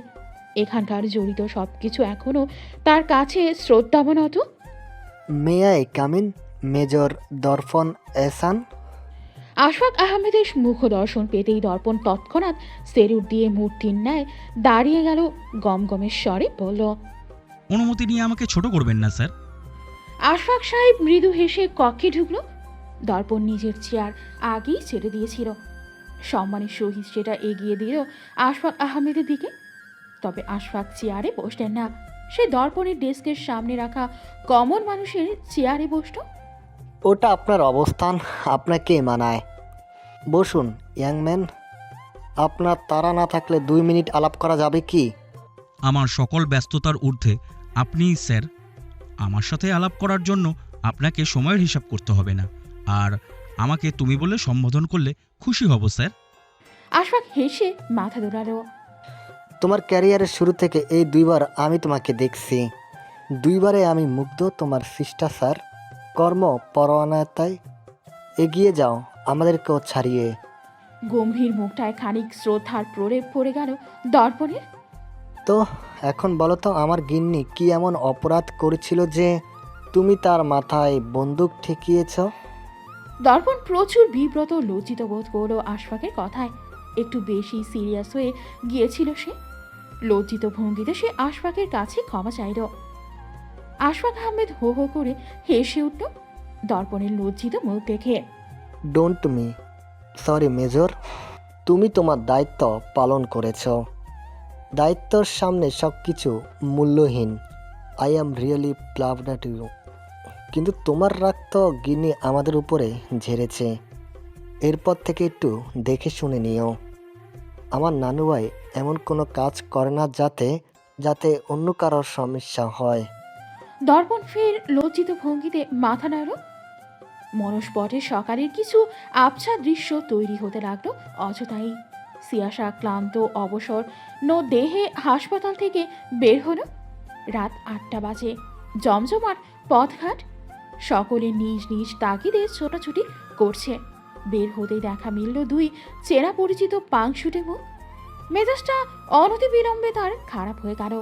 এখানকার জড়িত সবকিছু এখনো তার কাছে শ্রদ্ধাবনত। মে আই কামিন মেজর দর্পণ এহসান? আশফাক আহমেদের মুখ দর্শন পেতেই দর্পণ তৎক্ষণাৎ সেলুট দিয়ে মূর্তির ন্যায় দাঁড়িয়ে গেল, গমগমের স্বরে বলল, অনুমতি নিয়ে আমাকে ছোট করবেন না স্যার। আশফাক সাহেব মৃদু হেসে কক্ষে ঢুকল। দর্পণ নিজের চেয়ার আগেই ছেড়ে দিয়েছিল। সম্মানের সহিত সেটা এগিয়ে দিল আশফাক আহমেদের দিকে। তবে আশফাক চেয়ারে বসলেন না। সে দর্পণের ডেস্কের সামনে রাখা কমন মানুষের চেয়ারে বসল। ওটা আপনার অবস্থান, আপনাকে মানায়। বসুন ইয়াং ম্যান। আপনার তাড়া না থাকলে 2 মিনিট আলাপ করা যাবে কি? আমার সকল ব্যস্ততার ঊর্ধ্বে আপনি স্যার। আমার সাথে আলাপ করার জন্য আপনাকে সময়ের হিসাব করতে হবে না। আর আমাকে তুমি বলে সম্বোধন করলে খুশি হব স্যার। আশফাক হেসে মাথা দোলালো। তোমার ক্যারিয়ারের শুরু থেকে এই 2 বার আমি তোমাকে দেখছি। 2 বারে আমি মুগ্ধ তোমার শিষ্টাচার, কর্ম পরোয়ানাতায়। এগিয়ে যাও, আমাদেরকেও ছাড়িয়ে। গম্ভীর মুখটায় খানিক শ্রদ্ধার প্রলেপ পড়ে গেল দর্পণের। তো এখন বলো তো, আমার গিন্নি কি এমন অপরাধ করেছিল যে তুমি তার মাথায় বন্দুক ঠেকিয়েছ? দর্পণ প্রচুর বিব্রত লজ্জিত বোধ করল আশফাকের কথায়। একটু বেশি সিরিয়াস হয়ে গিয়েছিল সে। লজ্জিত ভঙ্গিতে সে আশফাকের কাছে ক্ষমা চাইল। আশফাক আহমেদ হো হো করে হেসে উঠল দর্পণের লজ্জিত মুখ দেখে। ডোন্ট মি সরি মেজর, তুমি তোমার দায়িত্ব পালন করেছ। দায়িত্বর সামনে সব কিছু মূল্যহীন। I am really pleased at you. কিন্তু তোমার রাগ তো গিন্নি আমাদের উপরে ঝেড়েছে। এরপর থেকে একটু দেখে শুনে নিও। আমার নানুভাই এমন কোনো কাজ করে না যাতে অন্য কারোর সমস্যা হয়। দর্পণ ফের লজ্জিত ভঙ্গিতে মাথা নাড়ল। মনস্পটে সকালের কিছু আবছা দৃশ্য তৈরি হতে লাগলো অযথাই। সিয়াশা ক্লান্ত অবসর দেহে হাসপাতাল থেকে বের হলো। রাত 8টা বাজে। জমজমাট পথঘাট। সকলে নিজ নিজ তাগিদে ছোটাছুটি করছে। বের হতেই দেখা মিলল 2 চেনা পরিচিত পাংশুটে মুখ। মেজাজটা অনতিবিলম্বে তার খারাপ হয়ে গেল।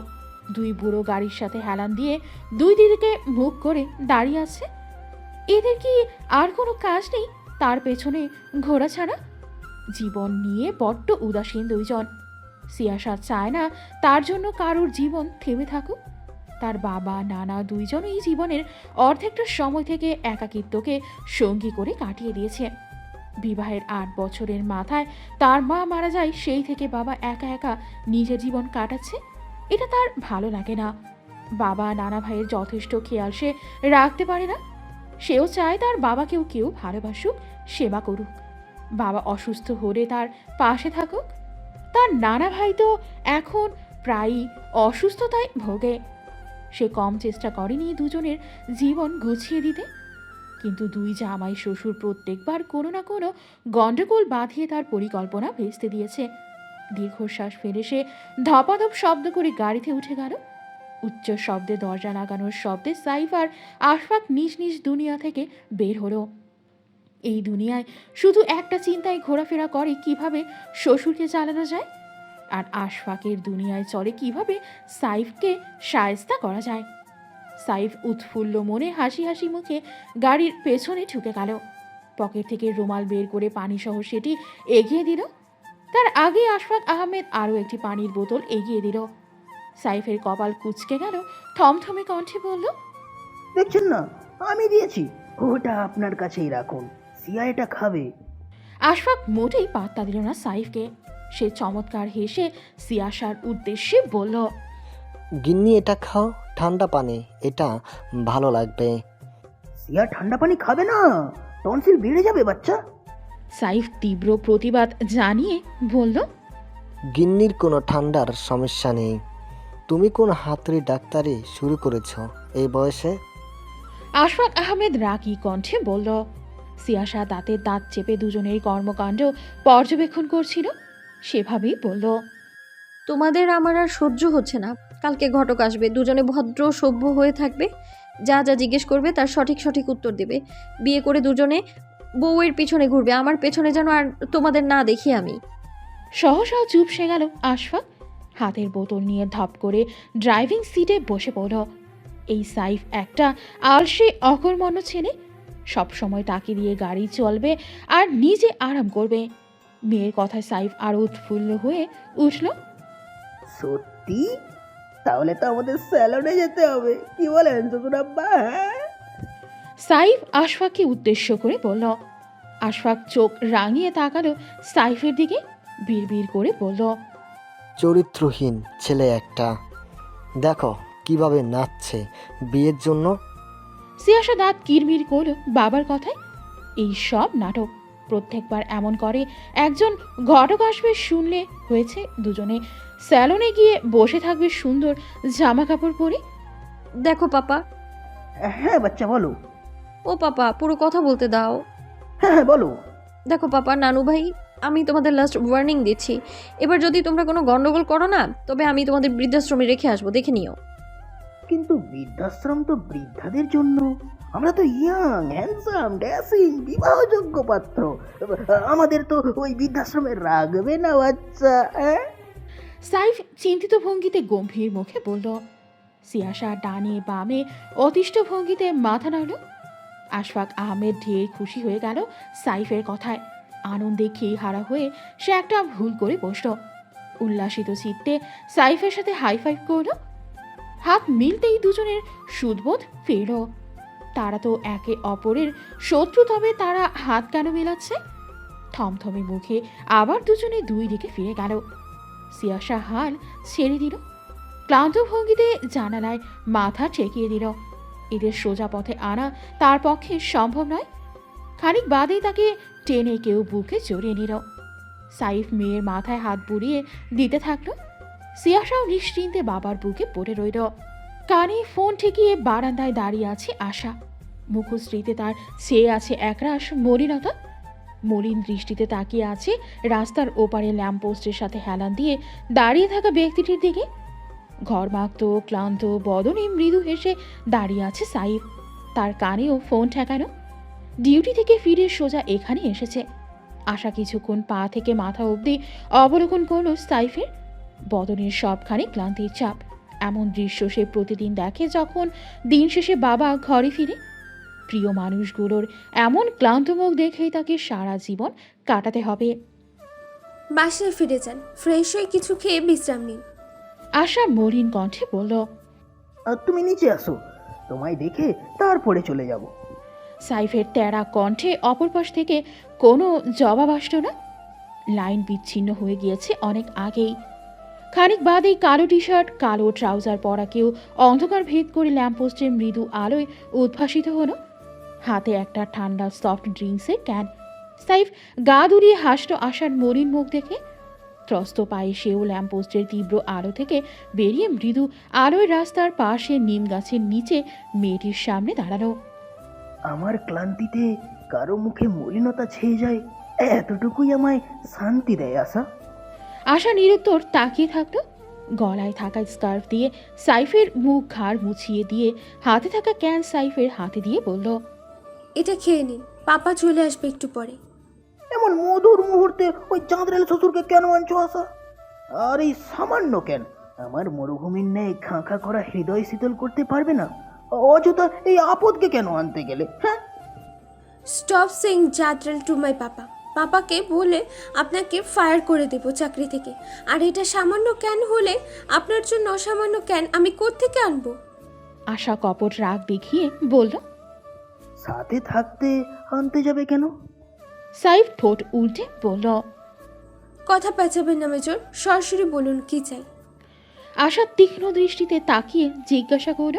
2 বুড়ো গাড়ির সাথে হেলান দিয়ে 2 দিকে মুখ করে দাঁড়িয়ে আছে। এদের কি আর কোনো কাজ নেই তার পেছনে ঘোরা ছাড়া? জীবন নিয়ে বড্ড উদাসীন 2 জন। সিয়াশা চায় না তার জন্য কারোর জীবন থেমে থাকুক। তার বাবা নানা 2 জনই জীবনের অর্ধেকটা সময় থেকে একাকিত্বকে সঙ্গী করে কাটিয়ে দিয়েছে। বিবাহের 8 বছরের মাথায় তার মা মারা যায়, সেই থেকে বাবা একা একা নিজের জীবন কাটাচ্ছে। এটা তার ভালো লাগে না। বাবা নানা ভাইয়ের যথেষ্ট খেয়াল সে রাখতে পারে না। সেও চায় তার বাবাকেও কেউ ভালোবাসুক, সেবা করুক। বাবা অসুস্থ হলে তার পাশে থাকুক। তার নানা ভাই তো এখন প্রায়ই অসুস্থতায় ভোগে। সে কম চেষ্টা করেনি 2 জনের জীবন গুছিয়ে দিতে। কিন্তু 2 জামাই শ্বশুর প্রত্যেকবার কোনো না কোনো গণ্ডগোল বাঁধিয়ে তার পরিকল্পনা ভেস্তে দিয়েছে। দীর্ঘশ্বাস ফেলে সে ধপাধপ শব্দ করে গাড়িতে উঠে গেল। উচ্চ শব্দে দরজা লাগানোর শব্দে সাইফ আর আশফাক নিজ নিজ দুনিয়া থেকে বের হলো। এই দুনিয়ায় শুধু একটা চিন্তায় ঘোরাফেরা করে কিভাবে শ্বশুরকে চালানো যায়, আর আশফাকের দুনিয়ায় চলে কিভাবে সাইফকে শায়েস্তা করা যায়। সাইফ উৎফুল্ল মনে হাসি হাসি মুখে গাড়ির পেছনে ঢুকে গেল। পকেট থেকে রুমাল বের করে পানিসহ সেটি এগিয়ে দিল। তার আগে আশফাক আহমেদ আরও একটি পানির বোতল এগিয়ে দিল। সাইফের কপাল কুঁচকে গেল, থমথমে কণ্ঠে বলল, দেখছেন না, আমি দিয়েছি, ওটা আপনার কাছেই রাখুন, সিয়া এটা খাবে। আশফাক মোটেই পাত্তা দিল না সাইফকে। সে চমৎকার হেসে সিয়াসার উদ্দেশ্যে বলল, গিন্নি এটা খাও, ঠান্ডা পানি, এটা ভালো লাগবে। সিয়া ঠান্ডা পানি খাবে না, টনসিল বেড়ে যাবে বাচ্চা। সাইফ তীব্র প্রতিবাদ জানিয়ে বলল, গিন্নির কোনো ঠান্ডার সমস্যা নেই। তুমি কোন হাতুড়ি ডাক্তারি শুরু করেছো এই বয়সে? আশফাক আহমেদ রাগী কণ্ঠে বলল। সিয়াসা দাঁতের দাঁত চেপে দুজনের কর্মকাণ্ড পর্যবেক্ষণ করছিল। সেভাবেই বলল, তোমাদের আমার আর সহ্য হচ্ছে না। কালকে ঘটক আসবে, দুজনে ভদ্র সভ্য হয়ে থাকবে, যা যা জিজ্ঞেস করবে তার সঠিক সঠিক উত্তর দেবে। বিয়ে করে দুজনে বউয়ের পিছনে ঘুরবে, আমার পেছনে যেন আর তোমাদের না দেখি আমি। সহসা চুপসে গেল আশফাক। হাতের বোতল নিয়ে ধপ করে ড্রাইভিং সিটে বসে পড়ল। এই সাইফ একটা আলসে অকর্মণ্য ছেলে, সবসময় তাকে দিয়ে গাড়ি চলবে আর নিজে আরাম করবে। মেয়ের কথায় সাইফ আরও উৎফুল্ল হয়ে উঠল। সত্যি? তাহলে তো আমাদের স্যালনে যেতে হবে, কি বলেন শ্বশুর আব্বা? সাইফ আশফাককে উদ্দেশ্য করে বলল। আশফাক চোখ রাঙিয়ে তাকালো সাইফের দিকে, বিড়বিড় করে বলল, চরিত্রহীন ছেলে একটা, দেখো কিভাবে নাচছে বিয়ের জন্য। সিয়াসা দাঁত কিরমির করল বাবার কথায়। এই সব নাটক প্রত্যেকবার এমন করে। একজন ঘটক আসবে শুনলে হয়েছে, দুজনে স্যালনে গিয়ে বসে থাকবে সুন্দর জামা কাপড় পরে। দেখো পাপা। হ্যাঁ বাচ্চা বলো। ও পাপা, পুরো কথা বলতে দাও। হ্যাঁ হ্যাঁ বলো। দেখো পাপা, নানু ভাই, আমি তোমাদের লাস্ট ওয়ার্নিং দিচ্ছি। এবার যদি তোমরা কোনো গন্ডগোল করো না, তবে আমি তোমাদের বৃদ্ধাশ্রমে রেখে আসবো, দেখে নিও। কিন্তু বৃদ্ধাশ্রম তো বৃদ্ধাদের জন্য, আমরা তো ইয়াং হ্যান্ডসাম ড্যাসিং বিবাহযোগ্য পাত্র, আমাদের তো ওই বৃদ্ধাশ্রমে রাখবে না বাচ্চা। সাইফ চিন্তিত ভঙ্গিতে গম্ভীর মুখে বলল। সিয়াসা ডানে বামে অতিষ্ঠ ভঙ্গিতে মাথা নাড়ল। আশফাক আহমেদ ঢের খুশি হয়ে গেল সাইফের কথায়। আনন্দে খেয়ে হারা হয়ে সে একটা ভুল করে বসল। উল্লাসিত চিত্তে সাইফের সাথে হাই ফাইভ করল। হাত মিলতেই দুজনের সুদবোধ ফেরল। তারা তো একে অপরের শত্রু, তবে তারা হাত কেন মেলাচ্ছে? থমথমে মুখে আবার দুজনে দুই দিকে ফিরে গেল। সিয়াসা হাল ছেড়ে দিল, ক্লান্ত ভঙ্গিতে জানালায় মাথা ঠেকিয়ে দিল। এদের সোজা পথে আনা তার পক্ষে সম্ভব নয়। খানিক বাদেই তাকে টেনে কেউ বুকে জড়িয়ে নিল। সাইফ মেয়ের মাথায় হাত বুলিয়ে দিতে থাকলো। সিয়াসাও নিশ্চিন্তে বাবার বুকে পড়ে রইল। কানে ফোন ঠেকিয়ে বারান্দায় দাঁড়িয়ে আছে আশা। মুখশ্রীতে তার চেয়ে আছে একরাশ মলিনতা। মলিন দৃষ্টিতে তাকিয়ে আছে রাস্তার ওপারে ল্যাম্পপোস্টের সাথে হেলান দিয়ে দাঁড়িয়ে থাকা ব্যক্তিটির দিকে। ঘরমাক্ত ক্লান্ত বদনে মৃদু হেসে দাঁড়িয়ে আছে সাইফ, তার কানেও ফোন ঠেকানো। ডিউটি থেকে ফিরে সোজা এখানে এসেছে। আশা কিছুক্ষণ পা থেকে মাথা অবধি অবলোকন করল সাইফের। বদনের সবখানে ক্লান্তির চাপ। এমন দৃশ্য সে প্রতিদিন দেখে যখন দিন শেষে বাবা ঘরে ফিরে। প্রিয় মানুষগুলোর এমন ক্লান্ত মুখ দেখেই তাকে সারা জীবন কাটাতে হবে। বাসায় ফিরে যান, ফ্রেশ হয়ে কিছু খেয়ে বিশ্রাম নিন। আশা মলিন কণ্ঠে বলল, তুমি নিচে আসো, তোমায় দেখে তারপরে চলে যাব। সাইফের তেরা কণ্ঠে অপর পাশ থেকে কোনো জবাব আসলো না। লাইন বিচ্ছিন্ন হয়ে গিয়েছে অনেক আগেই। খানিক বাদেই কালো টি শার্ট কালো ট্রাউজার পরা কেউ অন্ধকার ভেদ করে ল্যাম্পপোস্টের মৃদু আলোয় উদ্ভাসিত হলো। হাতে একটা ঠান্ডা সফট ড্রিঙ্কসের ক্যান। সাইফ গা দুলিয়ে হাসল আশার মলিন মুখ দেখে। ত্রস্ত পায়ে সেও ল্যাম্পপোস্টের তীব্র আলো থেকে বেরিয়ে মৃদু আলোয় রাস্তার পাশে নিম গাছের নিচে মেয়েটির সামনে দাঁড়ালো। আমার ক্লান্তিতে কারো মুখে মলিনতা ছেয়ে যায়, এতটুকুই আমায় শান্তি দেয় আশা। আশা নিরুত্তর তাকিয়ে থাকলো। গলায় থাকা স্কার্ফ দিয়ে সাইফের মুখ ঘাড় মুছিয়ে দিয়ে হাতে থাকা ক্যান সাইফের হাতে দিয়ে বলল, এটা খেয়ে নিন, পাপা চলে আসবে একটু পরে। এমন মধুর মুহূর্তে ওই চাঁদরেল শ্বশুরকে কেন আনছো আশা? আর এই সামান্য কেন আমার মরুভূমির ন্যায় খাঁ করা হৃদয় শীতল করতে পারবে না? অযথা এই আপদকে কেন আনতে গেলে? হ্যাঁ, স্টপ সেইং জাদ্রেল টু মাই পাপা। পাপাকে বলে আপনাকে ফায়ার করে দেব চাকরি থেকে। আর এটা সামান্য ক্যান হলে আপনার জন্য অসামান্য ক্যান আমি কোত্থেকে আনবো? আশা কপট রাগ দেখিয়ে বলল। সাথে থাকতে আনতে যাবে কেন? সাইফ ঠোঁট উল্টে বলল। কথা পেঁচাবেন না মেজর, সরাসরি বলুন কি চাই। আশা তীক্ষ্ণ দৃষ্টিতে তাকিয়ে জিজ্ঞাসা করল।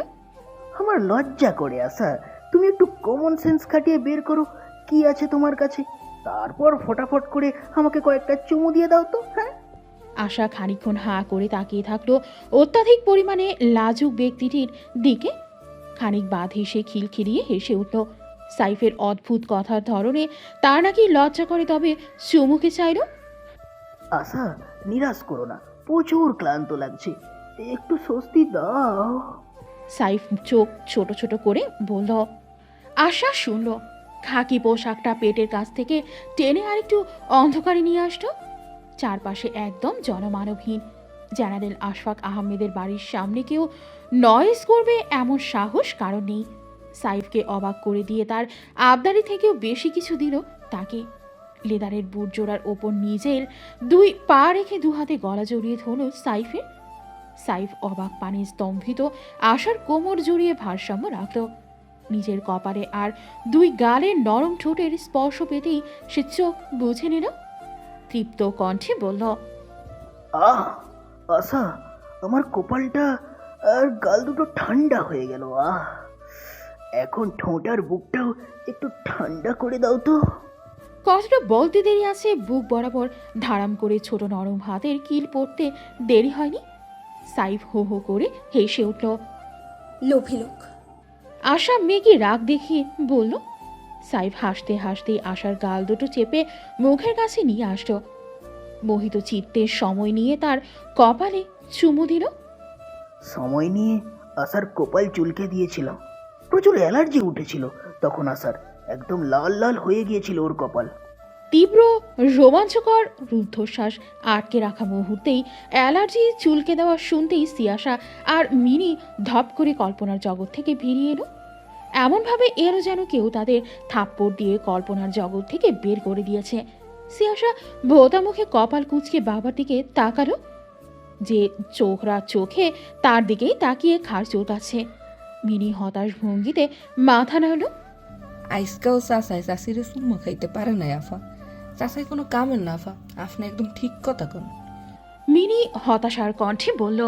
আমার লজ্জা করে আশা, তুমি একটু কমন সেন্স খাটিয়ে বের করো কি আছে তোমার কাছে, তারপর ফটাফট করে আমাকে কয়েকটা চুমু দিয়ে দাও তো। হ্যাঁ, আশা খানিকক্ষণ হাঁ করে তাকিয়ে থাকলো অত্যাধিক পরিমাণে লাজুক ব্যক্তিটির দিকে। খানিক বাদ হেসে খিলখিলিয়ে হেসে উঠল। সাইফের অদ্ভুত কথার ধরনে তার নাকি লজ্জা করে, তবে চুমুকে চাইল। আশা নিরাশ করো না, প্রচুর ক্লান্ত লাগছে, একটু স্বস্তি দাও। সাইফ চোখ ছোট ছোট করে বলল। আশা শুনল। খাকি পোশাকটা পেটের কাছ থেকে টেনে আরেকটু অন্ধকারে নিয়ে আসলো। চারপাশে একদম জনমানবহীন। জেনারেল আশফাক আহমেদের বাড়ির সামনে কেউ নয়েজ করবে এমন সাহস কারণ নেই। সাইফকে অবাক করে দিয়ে তার আবদারি থেকেও বেশি কিছু দিল তাকে। লেদারের বুট জোড়ার ওপর নিজের দুই পা রেখে দুহাতে গলা জড়িয়ে ধরল সাইফের। সাইফ অবাক পানে স্তম্ভিত আশার কোমর জড়িয়ে ভারসাম্য রাখল। নিজের কপালে আর দুই গালের নরম ঠোঁটের স্পর্শ পেতেই সে চোখ বুঝে নিল। তৃপ্ত কণ্ঠে বলল। আহ আশা, আমার কপালটা আর গাল দুটো ঠান্ডা হয়ে গেল। এখন ঠোঁট আর বুকটাও একটু ঠান্ডা করে দাও তো। কথাটা বলতে দেরি আছে, বুক বরাবর ধারাম করে ছোট নরম হাতের কিল পড়তে দেরি হয়নি। সাইফ হো হো করে হেসে উঠল। লোভী লোক। আশা মেঘে রাগ দেখিয়ে বলল। সাইফ হাসতে হাসতে আশার গাল দুটো চেপে মুখের কাছে নিয়ে আসলো। মোহিত চিত্তের সময় নিয়ে তার কপালে চুমু দিল। সময় নিয়ে আশার কপাল চুলকে দিয়েছিল, প্রচুর অ্যালার্জি উঠেছিল তখন আশার, একদম লাল লাল হয়ে গিয়েছিল ওর কপাল। তীব্র রোমাঞ্চকর রুদ্ধশ্বাস আটকে রাখা মুহূর্তেই অ্যালার্জি চুলকে দেওয়া শুনতেই সিয়াশা আর মিনি ধপ করে কল্পনার জগৎ থেকে বেরিয়ে এলো। এমনভাবে এলো যেন কেউ তাদের থাপ্পড় দিয়ে কল্পনার জগৎ থেকে বের করে দিয়েছে। সিয়াশা ভোতা মুখে কপাল কুঁচকে বাবার দিকে তাকালো, যে চোখরা চোখে তার দিকেই তাকিয়ে খাড় চোটাচ্ছে। মিনি হতাশ ভঙ্গিতে মাথা নাড়ল। আইসকাও চাচাই চাষিরে চুম্মা খাইতে পারে নাই আফা। চাচাই কোনো কামের না আফা, আপনি একদম ঠিক কথা কন। মিনি হতাশার কণ্ঠে বলল।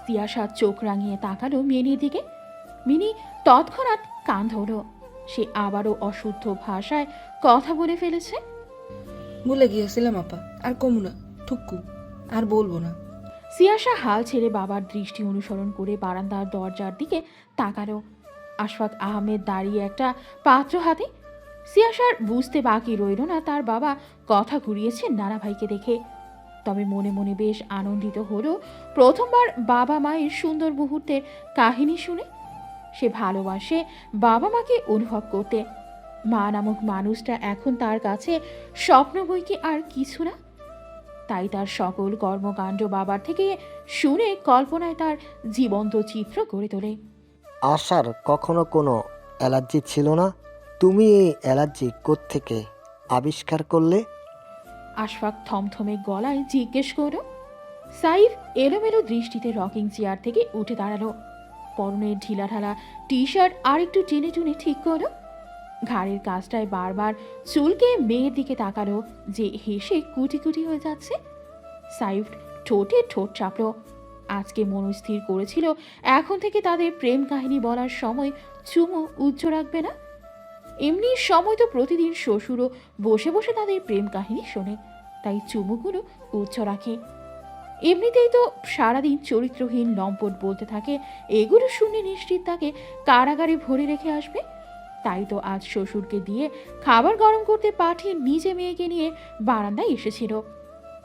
সিয়াশা চোখ রাঙিয়ে তাকালো মিনির দিকে। মিনি তৎক্ষণাৎ কান ধরল। সে আবারও অশুদ্ধ ভাষায় কথা বলে ফেলেছে। ভুলে গিয়েছিলাম আপা, আর কমু না, থুক্কু, আর বলবো না। সিয়াশা হাল ছেড়ে বাবার দৃষ্টি অনুসরণ করে বারান্দার দরজার দিকে তাকালো। আশফাক আহমেদ দাঁড়িয়ে একটা পাত্র হাতে। সিয়াশার বুঝতে বাকি রইল না তার বাবা কথা ঘুরিয়েছে নানা ভাইকে দেখে। তবে মনে মনে বেশ আনন্দিত হলো প্রথমবার বাবা মায়ের সুন্দর মুহূর্তের কাহিনী শুনে। সে ভালোবাসে বাবা মাকে অনুভব করতে। মা নামক মানুষটা এখন তার কাছে স্বপ্ন বই কি আর কিছু না। তাই তার সকল কর্মকাণ্ড বাবার থেকে শুনে কল্পনায় তার জীবন্ত চিত্র গড়ে তোলে। আশার কখনো কোনো অ্যালার্জি ছিল না, তুমি এই অ্যালার্জি কোত্থেকে আবিষ্কার করলে? আশফাক থমথমে গলায় জিজ্ঞেস করল। সাইফ এলোমেলো দৃষ্টিতে রকিং চেয়ার থেকে উঠে দাঁড়ালো। পরনের ঢিলাঢালা টি শার্ট আর একটু টেনে টুনে ঠিক করলো। ঘাড়ের কাজটায় বারবার চুলকে মেয়ের দিকে তাকালো, যে হেসে কুটি কুটি হয়ে যাচ্ছে। সাইফ ঠোঁটে ঠোঁট চাপলো। আজকে মনস্থির করেছিল এখন থেকে তাদের প্রেম কাহিনী বলার সময় চুমু উজ্জ্ব রাখবে না। এমনি সময় তো প্রতিদিন শ্বশুরও বসে বসে তাদের প্রেম কাহিনী শোনে, তাই চুমুগুলো উচ্চ রাখে। এমনিতেই তো সারাদিন চরিত্রহীন লম্পট বলতে থাকে, এগুলো শুনে নিশ্চিত তাকে কারাগারে ভরে রেখে আসবে। তাই তো আজ শ্বশুরকে দিয়ে খাবার গরম করতে পাঠিয়ে নিজে মেয়েকে নিয়ে বারান্দায় এসেছিল।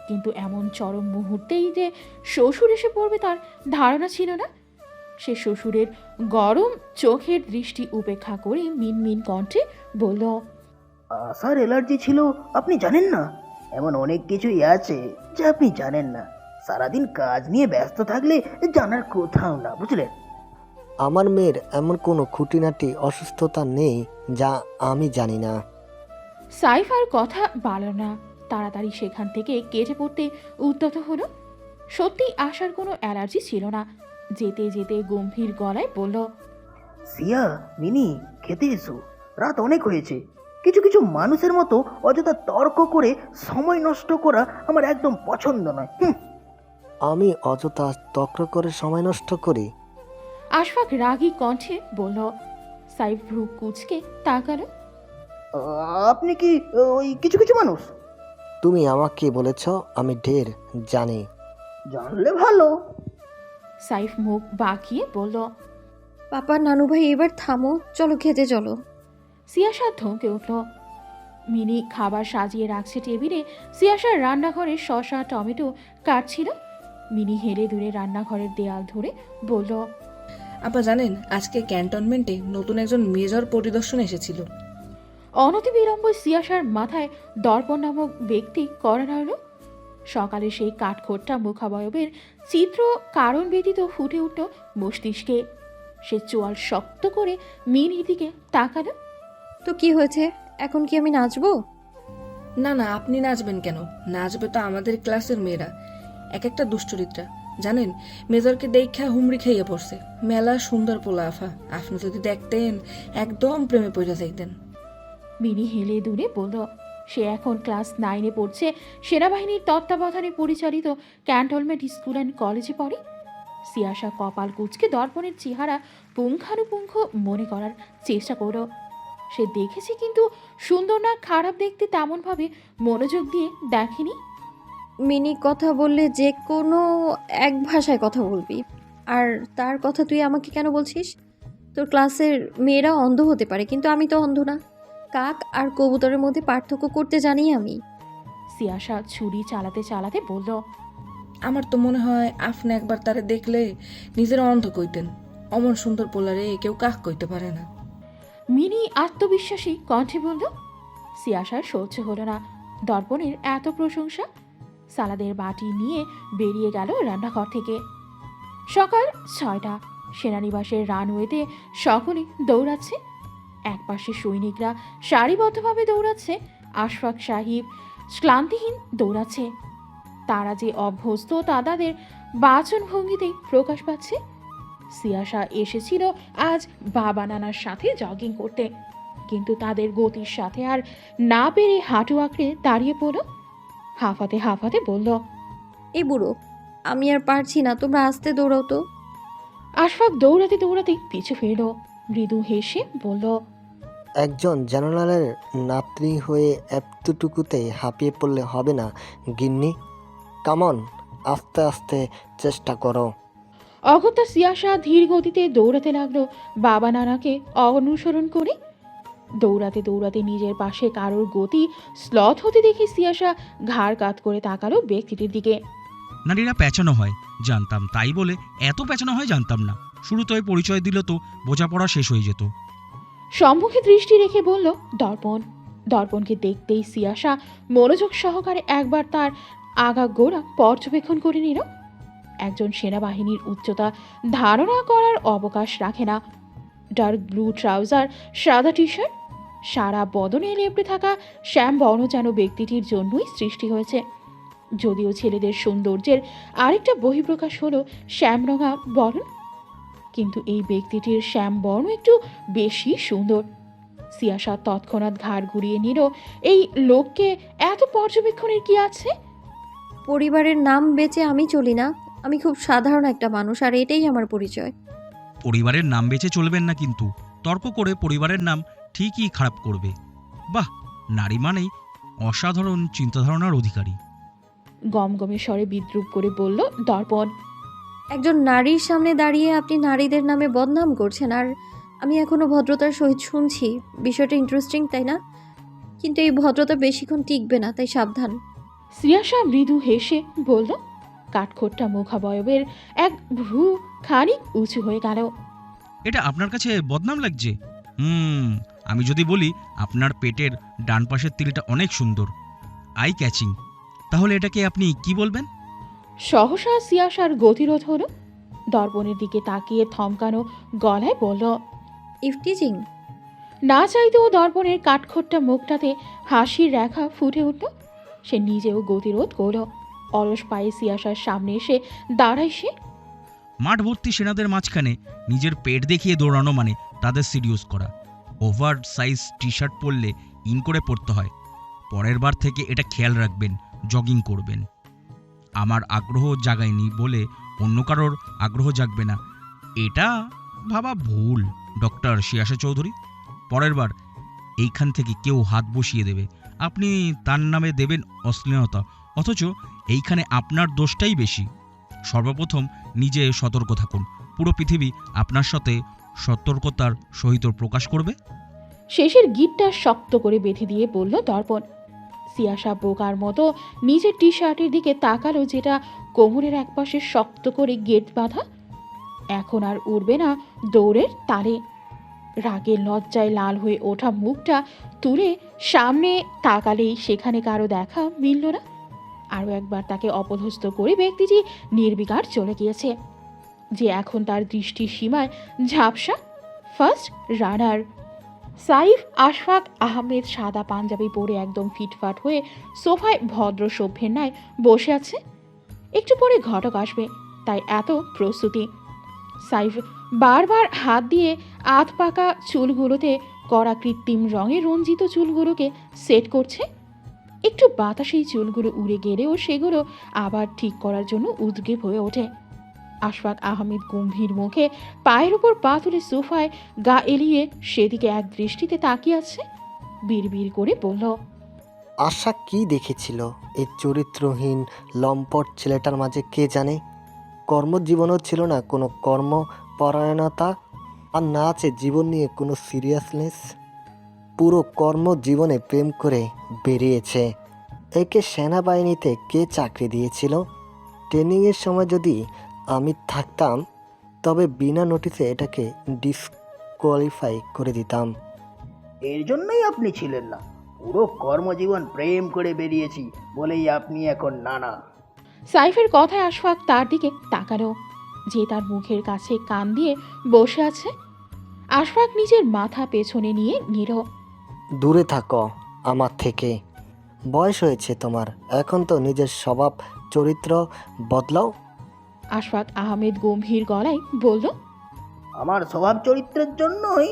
কিন্তু এমন চরম মুহূর্তেই যে শ্বশুর এসে পড়বে তার ধারণা ছিল না। সে শ্বশুরের গরম চোখের দৃষ্টি উপেক্ষা করে মিনমিন কণ্ঠে বলল, আসার অ্যালার্জি ছিল আপনি জানেন না? এমন অনেক কিছুই আছে যা আপনি জানেন না। সারাদিন কাজ নিয়ে ব্যস্ত থাকলে জানার কোথাও না, বুঝলেন? আমার মেয়ের এমন কোনো খুঁটিনাটি অসুস্থতা নেই যা আমি জানি না। সাইফ আর কথা বাড়ল না, তাড়াতাড়ি সেখান থেকে কেটে পড়তে উদ্যত হলো। সত্যি আশার কোনো অ্যালার্জি ছিল না। যেতে যেতে গম্ভীর গলায় বলল, সিয়া, মিনি, খেতে এসো, রাত অনেক হয়েছে। কিছু কিছু মানুষের মতো অযথা তর্ক করে সময় নষ্ট করা আমার একদম পছন্দ নয়। আমি অযথা তর্ক করে সময় নষ্ট করি? আশফাক রাগী কণ্ঠে বলল। সাইফ ভ্রু কুচকে তাকালো। আপনি কি ওই কিছু কিছু মানুষ? তুমি আমাকে বলেছ, আমি ঢের জানি। জানলে ভালো। সাইফ মুখ বাঁকিয়ে বলল। পাপা, নানু ভাই, এবার থামো, চলো খেতে চলো। সিয়াশা ধমকে উঠল। মিনি খাবার সাজিয়ে রাখছে টেবিলে। সিয়াশার রান্নাঘরে শসা টমেটো কাটছিল। মিনি হেলে দূরে রান্নাঘরের দেয়াল ধরে বলল, আপা জানেন, আজকে ক্যান্টনমেন্টে নতুন একজন মেজর পরিদর্শন এসেছিল। অনতিবিলম্ব সিয়াশার মাথায় দর্পণ নামক ব্যক্তি করা নাড়ল। সকালে সেই কাঠখোট্টা মুখাবয়বের চিত্র কারণ ব্যতীত ফুটে উঠল মস্তিষ্কে। সে চোয়াল শক্ত করে মিনির দিকে তাকালো। তো কি হয়েছে, এখন কি আমি নাচবো? না না, আপনি নাচবেন কেন? নাচবে তো আমাদের ক্লাসের মেয়েরা, এক একটা দুশ্চরিত্রা। জানেন, মেজরকে দেখা হুমড়ি খাইয়ে পড়ছে। মেলা সুন্দর পোলা আফা, আপনি যদি দেখতেন একদম প্রেমে পড়ে যাইতেন। মিনি হেলে দূরে বলল। সে এখন ক্লাস 9-এ পড়ছে। সেনাবাহিনীর তত্ত্বাবধানে পরিচালিত ক্যান্টনমেন্ট স্কুল অ্যান্ড কলেজে পড়ে। সিয়াশা কপাল কুচকে দর্পণের চেহারা পুঙ্খানুপুঙ্খ মনে করার চেষ্টা করল। সে দেখেছে, কিন্তু সুন্দর না খারাপ দেখতে তেমনভাবে মনোযোগ দিয়ে দেখেনি। মিনি কথা বললে যে কোনো এক ভাষায় কথা বলবি, আর তার কথা তুই আমাকে কেন বলছিস? তোর ক্লাসের মেয়েরা অন্ধ হতে পারে, কিন্তু আমি তো অন্ধ না। কাক আর কবুতরের মধ্যে পার্থক্য করতে জানি আমি। সিয়াশা ছুরি চালাতে চালাতে বলল, আমার তো মনে হয় আপনি একবার তারে দেখলে নিজের অন্ধ কইতেন। অমন সুন্দর পোলারে কেউ কাক কইতে পারে না। মিনি আত্মবিশ্বাসী কণ্ঠে বলল। সিয়াশার সহ্য হলো না দর্পণের এত প্রশংসা। সালাদের বাটি নিয়ে বেরিয়ে গেল রান্নাঘর থেকে। সকাল 6টা। সেনানিবাসের রানওয়েতে সকলে দৌড়াচ্ছে। একপাশে সৈনিকরা সারিবদ্ধভাবে দৌড়াচ্ছে, আশফাক সাহিব ক্লান্তিহীন দৌড়াচ্ছে। তারা যে অভ্যস্ত তা তাদের বাচনভঙ্গিতেই প্রকাশ পাচ্ছে। সিয়াশা এসেছিল আজ বাবা নানার সাথে জগিং করতে, কিন্তু তাদের গতির সাথে আর না পেরে হাঁটু আঁকড়ে দাঁড়িয়ে পড়ল। হাঁফাতে হাঁফাতে বলল, এই বুড়ো, আমি আর পারছি না, তোমরা আস্তে দৌড়াও তো। আশফাক দৌড়াতে দৌড়াতে পিছু ফিরল। মৃদু হেসে বলল, একজন জেনারেলের নাতনি হয়ে এতটুকুতে হাঁপিয়ে পড়লে হবে না গিন্নি। কামন, আস্তে আস্তে চেষ্টা করো। অগত্যা সিয়াশা ধীর গতিতে দৌড়াতে লাগলো বাবা নানাকে অনুসরণ করে। দৌড়াতে দৌড়াতে নিজের পাশে কারোর গতি স্লথ হতে দেখে সিয়াশা ঘাড় কাত করে তাকালো ব্যক্তিটির দিকে। নারীরা পেঁচানো হয় জানতাম, তাই বলে এত পেঁচানো হয় জানতাম না। শুরুতেই পরিচয় দিল তো বোঝাপড়া শেষ হয়ে যেত। সম্মুখে দৃষ্টি রেখে বলল, দর্পণ। দর্পণকে দেখতেই সিয়াশা মনোযোগ সহকারে একবার তার আগা গোড়া পর্যবেক্ষণ করে নিল। একজন সেনাবাহিনীর উচ্চতা ধারণা করার অবকাশ রাখে না। ডার্ক ব্লু ট্রাউজার, সাদা টি শার্ট, সারা বদনে লেপড়ে থাকা শ্যাম বর্ণ যেন ব্যক্তিটির জন্যই সৃষ্টি হয়েছে। যদিও ছেলেদের সৌন্দর্যের আরেকটা বহিঃপ্রকাশ হলো শ্যামরঙা বর্ণ, কিন্তু এই ব্যক্তিটির শ্যাম বর্ণ একটু বেশি সুন্দর। সিয়াশা তৎক্ষণাৎ ঘাড় ঘুরিয়ে নিল। এই লোককে এত পর্যবেক্ষণের কি আছে? পরিবারের নাম বেচে আমি চলি না। আমি খুব সাধারণ একটা মানুষ, আর এটাই আমার পরিচয়। পরিবারের নাম বেঁচে চলবেন না, কিন্তু তর্ক করে পরিবারের নাম ঠিকই খারাপ করবে। বাহ, নারী মানেই অসাধারণ চিন্তাধারণার অধিকারী। গমগমে স্বরে বিদ্রুপ করে বলল দর্পণ। একজন নারীর সামনে দাঁড়িয়ে আপনি নারীদের নামে বদনাম করছেন, আর আমি এখনো ভদ্রতার সহিত শুনছি। বিষয়টা ইন্টারেস্টিং, তাই না? কিন্তু এই ভদ্রতা বেশিক্ষণ টিকবে না, তাই সাবধান। সিয়াশা মৃদু হেসে বলল। কাঠখোট্টা মুখাবয়বের এক ভ্রু খানিক উঁচু হয়ে গেল। এটা আপনার কাছে বদনাম লাগছে? আমি যদি বলি আপনার পেটের ডান পাশের তিলটা অনেক সুন্দর, আই ক্যাচিং, তাহলে এটাকে আপনি কি বলবেন? সহসা সিয়াসার গতিরোধ হলো। দর্পণের দিকে তাকিয়ে থমকানো গলায় বলল, ইফটিজিং। না চাইতেও দর্পণের কাঠখোট্টা মুখটাতে হাসির রেখা ফুটে উঠল। সে নিজেও গতিরোধ করল। অলস পায়ে সিয়াসার সামনে এসে দাঁড়ায় সে। মাঠ ভর্তি সেনাদের মাঝখানে নিজের পেট দেখিয়ে দৌড়ানো মানে তাদের সিরিয়াস করা। ওভার সাইজ টি শার্ট পরলে ইন করে পড়তে হয়। পরের বার থেকে এটা খেয়াল রাখবেন, জগিং করবেন। আমার আগ্রহ জাগায়নি বলে অন্য কারোর আগ্রহ জাগবে না, এটা ভাবা ভুল ডক্টর সিয়াসা চৌধুরী। পরের বার এইখান থেকে কেউ হাত বসিয়ে দেবে, আপনি তার নামে দেবেন অশ্লীলতা, অথচ এইখানে আপনার দোষটাই বেশি। সর্বপ্রথম নিজে সতর্ক থাকুন, পুরো পৃথিবী আপনার সাথে সতর্কতার সহিত প্রকাশ করবে। শেষের গিটটা শক্ত করে বেঁধে দিয়ে বলল দর্পণ। সিয়াসা বোকার মতো নিজের টি শার্টের দিকে তাকালো, যেটা কোমরের একপাশে শক্ত করে গেট বাঁধা। এখন আর উড়বে না দৌড়ের তালে। রাগের লজ্জায় লাল হয়ে ওঠা মুখটা তুলে সামনে তাকালেই সেখানে কারো দেখা মিলল না। আরও একবার তাকে অপদস্থ করে ব্যক্তিটি নির্বিকার চলে গিয়েছে, যে এখন তার দৃষ্টির সীমায় ঝাপসা ফার্স্ট রানার। সাইফ আশফাক আহমেদ সাদা পাঞ্জাবি পরে একদম ফিটফাট হয়ে সোফায় ভদ্র সভ্যের ন্যায় বসে আছে। একটু পরে ঘটক আসবে, তাই এত প্রস্তুতি। সাইফ বারবার হাত দিয়ে আধ পাকা চুলগুলোতে করা কৃত্রিম রঙে রঞ্জিত চুলগুলোকে সেট করছে। একটু বাতাসেই চুলগুলো উড়ে গেলেও সেগুলো আবার ঠিক করার জন্য উদ্গ্রীব হয়ে ওঠে। আশফাক আহমেদ গম্ভীর মুখে পায়ের উপর পা তুলে সোফায় গা এলিয়ে সেদিকে এক দৃষ্টিতে তাকিয়ে আছে। বিড়বিড় করে বলল, আশা কি দেখেছিল এই চরিত্রহীন লম্পট ছেলেটার মাঝে কে জানে। কর্মজীবনও ছিল না কোনো কর্মপরায়ণতা, আর না আছে জীবন নিয়ে কোনো সিরিয়াসনেস। পুরো কর্মজীবনে প্রেম করে বেরিয়েছে। একে সেনাবাহিনীতে কে চাকরি দিয়েছিল? ট্রেনিংয়ের সময় যদি আমি থাকতাম তবে বিনা নোটিসে এটাকে ডিসকোয়ালিফাই করে দিতাম। এর জন্যই আপনি ছিলেন না, পুরো কর্মজীবন প্রেম করে বেরিয়েছি বলেই আপনি এখন নানা। সাইফের কথায় আশফাক তার দিকে তাকালো, যে তার মুখের কাছে কান দিয়ে বসে আছে। আশফাক নিজের মাথা পেছনে নিয়ে নিল। দূরে থাকো আমার থেকে, বয়স হয়েছে তোমার, এখন তো নিজের স্বভাব চরিত্র বদলাও। আশফাক আহমেদ গম্ভীর গলায় বলল, আমার স্বভাব চরিত্রের জন্যই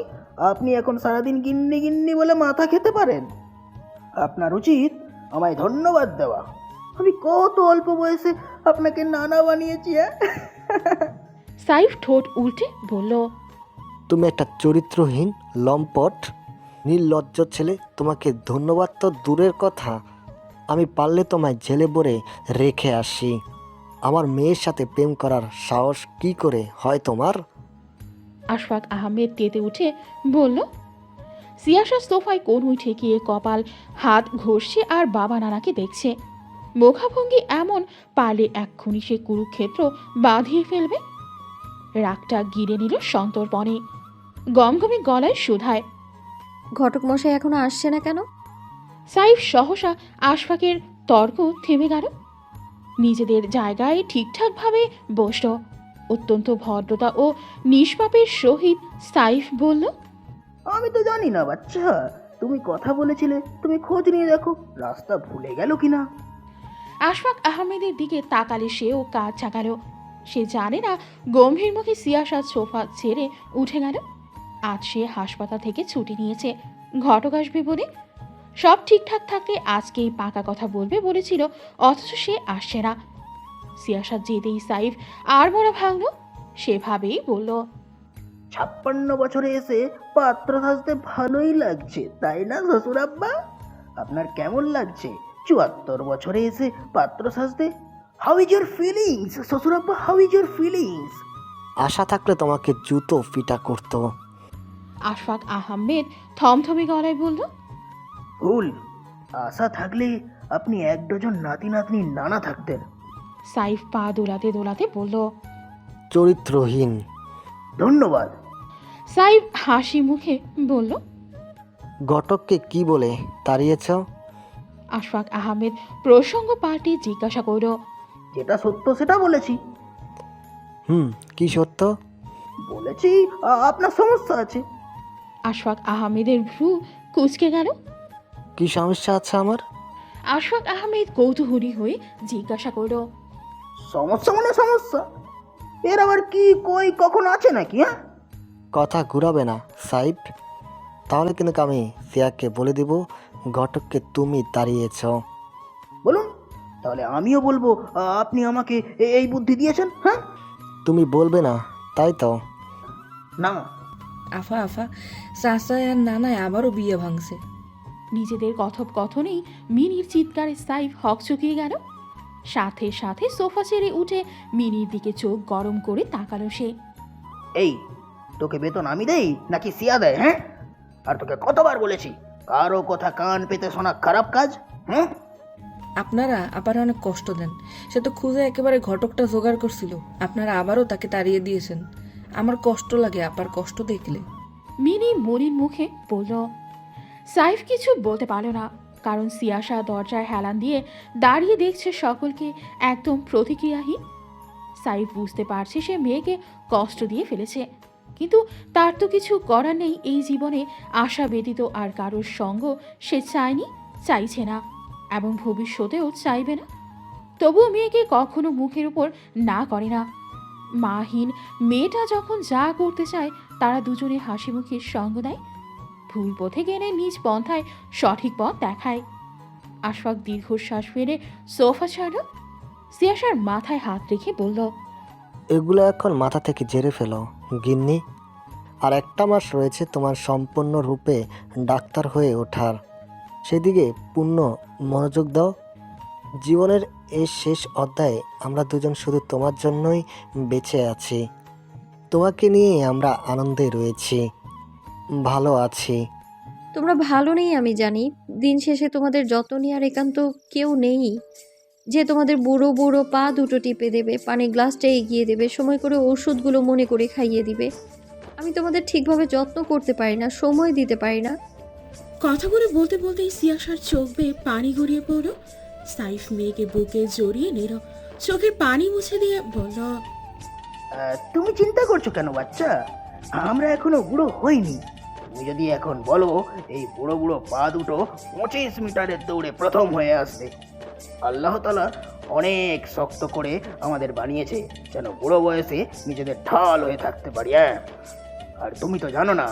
আপনি এখন সারাদিন গিন্নি গিন্নি বলে মাথা খেতে পারেন। আপনার উচিত আমায় ধন্যবাদ দেওয়া। আমি কত অল্প বয়সে আপনাকে নানা বানিয়েছি। সাইফ ঠোঁট উল্টে বলল, তুমি একটা চরিত্রহীন লম্পট নির্লজ্জ ছেলে। তোমাকে ধন্যবাদ তো দূরের কথা, আমি পারলে তোমায় জেলে ভরে রেখে আসি। আমার মেয়ের সাথে প্রেম করার সাহস কি করে হয় তোমার? আশফাক আহমেদ তেতে উঠে বলল। সিয়াসা সোফায় কনুই ঠেকিয়ে কপাল হাত ঘষছে আর বাবা নানাকে দেখছে। মুখাভঙ্গি এমন, পারলে এক্ষুনি সে কুরুক্ষেত্র বাঁধিয়ে ফেলবে। রাগটা গিরে নিল সন্তর্পণে। গমগমে গলায় শুধায়, ঘটক মশাই এখনো আসছে না কেন? সাইফ সহসা আশফাকের তর্ক থেমে গেল। নিজেদের জায়গায় ঠিকঠাকভাবে বসল। অত্যন্ত ভদ্রতা ও নিষ্পাপের সহিত সাইফ বলল, আমি তো জানি না বাচ্চা, তুমি কথা বলেছিলে, তুমি খোঁজ নিয়ে দেখো রাস্তা ভুলে গেল কিনা। আশফাক আহমেদের দিকে তাকালে সেও কাজ চাকালো। সে জানে না গম্ভীর মুখে সিয়াসা সোফা ছেড়ে উঠে গেল। আজ সে হাসপাতাল থেকে ছুটি নিয়েছে ঘটক আসবে বলে। সব ঠিকঠাক থাকলে আজকেই পাকা কথা বলবে বলেছিল, অথচ সে আসছে না। সিয়াসা যেতেই সাইফ আর মোড়া ভাঙল। সেভাবেই বলল, 56 বছরে এসে পাত্র সাজতে ভালোই লাগছে তাই না শ্বশুর আব্বা? আপনার কেমন লাগছে 74 বছরে এসে পাত্র সাজতে? হাউ ইজ ইউর ফিলিংস শ্বশুর আব্বা, হাউ ইজ ইউর ফিলিংস? আশা থাকলে তোমাকে জুতো পিটা করতো। আশফাক আহমেদ থমথমে গলায় বলল, ভুল। আশা থাকলে আপনি 1 ডজন নাতি নাতনি নানা থাকতেন। সাইফ পা দোলাতে দোলাতে বলল, চরিত্রহীন। ধন্যবাদ। সাইফ হাসি মুখে বলল, ঘটককে কি বলে তাড়িয়েছ? আশফাক আহমেদ প্রসঙ্গ পাল্টে জিজ্ঞাসা করল। যেটা সত্য সেটা বলেছি। কি সত্য? বলেছি আপনার সমস্যা আছে। আশফাক আহমেদের ভ্রু কুঁচকে গেল। কি সমস্যা আছে আমার? আশফাক আহমেদ কৌতূহলী হয়ে জিজ্ঞাসা করল। সমস্যা মানে সমস্যা, এর আবার কি কই কখন আছে নাকি? হ্যাঁ, কথা ঘুরাবে না সাইফ, তাহলে কিন্তু আমি সিয়াকে বলে দিব ঘটককে তুমি তাড়িয়েছ। বলুন, তাহলে আমিও বলবো আপনি আমাকে এই বুদ্ধি দিয়েছেন। হ্যাঁ, তুমি বলবে না তাই তো? না, আফা আফা, চাচায় আর নানায় আবারও বিয়ে ভাঙছে। নিজেদের কথোপকথনেই মিনির চিৎকারে সাইফ হকচকিয়ে গেল। সাথে সাথে সোফা ছেড়ে উঠে মিনির দিকে চোখ গরম করে তাকালো সে। এই তোকে বেতন আমি দেই নাকি সিয়া দেয়? হ্যাঁ, আর তোকে কতবার বলেছি কারো কথা কান পেতে শোনা খারাপ কাজ। হ্যাঁ, আপনারা আবার অনেক কষ্ট দেন। সে তো খুঁজে একেবারে ঘটকটা জোগাড় করছিল, আপনারা আবারও তাকে তাড়িয়ে দিয়েছেন। আমার কষ্ট লাগে আপার কষ্ট দেখলে। মিনি মনির মুখে বলল। সাইফ কিছু বলতে পারল না, কারণ সিয়াসা দরজায় হেলান দিয়ে দাঁড়িয়ে দেখছে সকলকে একদম প্রতিক্রিয়াহীন। সাইফ বুঝতে পারছে সে মেয়েকে কষ্ট দিয়ে ফেলেছে, কিন্তু তার তো কিছু করার নেই। এই জীবনে আশা ব্যতীত আর কারোর সঙ্গ সে চায়নি, চাইছে না, এবং ভবিষ্যতেও চাইবে না। তবুও মেয়েকে কখনো মুখের উপর না করে না। মাহীন মেয়েটা যখন যা করতে চায় তারা দুজনে হাসি মুখে সঙ্গ দেয়, ভুল পথে গেলে নিজ পন্থায় সঠিক পথ দেখায়। আশফাক দীর্ঘশ্বাস ফেলে সোফা ছাড়ল। সিয়াসার মাথায় হাত রেখে বলল। এগুলো এখন মাথা থেকে ঝেড়ে ফেলো গিন্নি। আর একটা মাস রয়েছে তোমার সম্পূর্ণ রূপে ডাক্তার হয়ে ওঠার, সেদিকে পূর্ণ মনোযোগ দাও। জীবনের এই শেষ অধ্যায়ে আমরা দুজন শুধু তোমার জন্যই বেঁচে আছি। তোমাকে নিয়ে আমরা আনন্দে রয়েছি, ভালো আছি। তোমরা ভালো নেই আমি জানি, দিন শেষে তোমাদের যত্ন নেওয়ার একান্ত কেউ নেই যে তোমাদের বুড়ো বুড়ো পা দুটো টিপে দেবে, পানির গ্লাসটা এগিয়ে দেবে, সময় করে ওষুধগুলো মনে করে খাইয়ে দিবে। আমি তোমাদের ঠিকভাবে যত্ন করতে পারি না, সময় দিতে পারি না। কথাগুলো বলতে বলতেই সিয়াসার চোখ বেয়ে পানি গড়িয়ে পড়ল। সাইফ মেয়েকে বুকে জড়িয়ে নিল, চোখের পানি মুছে দিয়ে বলল। তুমি চিন্তা করছো কেন বাচ্চা? আমরা এখনো বুড়ো হইনি। তুমি যদি এখন বলো এই বুড়ো বুড়ো পা দুটো 25 মিটারের দৌড়ে প্রথম হয়ে আসবে, আল্লাহ তাআলা অনেক শক্ত করে আমাদের বানিয়েছে যেন বুড়ো বয়সে নিজেদের ঢাল হয়ে থাকতে পারি। হ্যাঁ, আর তুমি তো জানো না,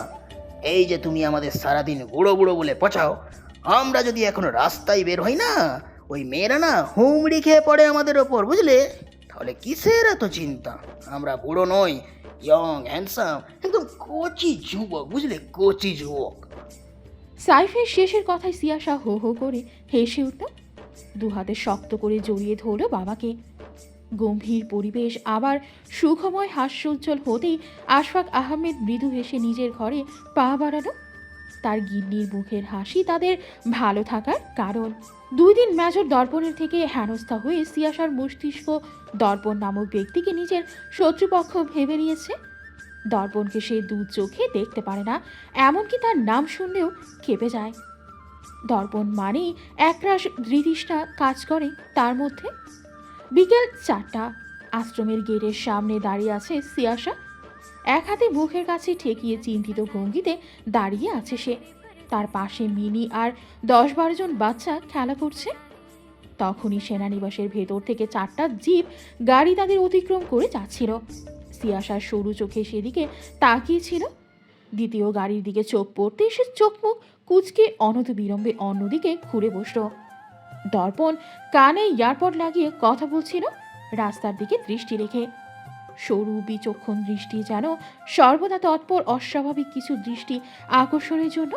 এই যে তুমি আমাদের সারাদিন বুড়ো বুড়ো বলে পচাও, আমরা যদি এখনো রাস্তায় বের হই না, ওই মেয়েরা না হুমড়ি খেয়ে পড়ে আমাদের ওপর, বুঝলে? তাহলে কিসের এত চিন্তা? আমরা বুড়ো নই, ইয়ং হ্যান্ডসাম, একদম কচি যুবক, বুঝলে, কচি যুবক। সাইফের শেষের কথায় সিয়াসা হো হো করে হেসে উঠল। দুহাতে শক্ত করে জড়িয়ে ধরল বাবাকে। গম্ভীর পরিবেশ আবার সুখময় হাস্যোজ্জ্বল হতেই আশফাক আহমেদ মৃদু হেসে নিজের ঘরে পা বাড়ালো। তার গিন্নির মুখের হাসি তাদের ভালো থাকার কারণ। 2 দিন মেজর দর্পণের থেকে হেনস্থা হয়ে সিয়াসার মস্তিষ্ক দর্পণ নামক ব্যক্তিকে নিজের শত্রুপক্ষ ভেবে নিয়েছে। দর্পণকে সে 2 চোখে দেখতে পারে না, এমনকি তার নাম শুনলেও কেঁপে যায়। দর্পণ মানেই একরাশ ধৃতৃষ্ণা কাজ করে তার মধ্যে। বিকেল 4টা, আশ্রমের গেটের সামনে দাঁড়িয়ে আছে সিয়াসা। এক হাতে মুখের কাছে ঠেকিয়ে চিন্তিত ভঙ্গিতে দাঁড়িয়ে আছে সে। তার পাশে মিনি আর 10-12 জন বাচ্চা খেলা করছে। তখনই সেনানিবাসের ভেতর থেকে 4টা জিপ গাড়ি তাদের অতিক্রম করে যাচ্ছিল। সিয়াসার সরু চোখে সেদিকে তাকিয়েছিল। দ্বিতীয় গাড়ির দিকে চোখ পড়তে সে চোখ মুখ কুচকে অনতিবিলম্বে অন্যদিকে ঘুরে বসল। দর্পণ কানে ইয়ারপড লাগিয়ে কথা বলছিল, রাস্তার দিকে দৃষ্টি রেখে। সরু বিচক্ষণ দৃষ্টি যেন সর্বদা তৎপর অস্বাভাবিক কিছু দৃষ্টি আকর্ষণের জন্য।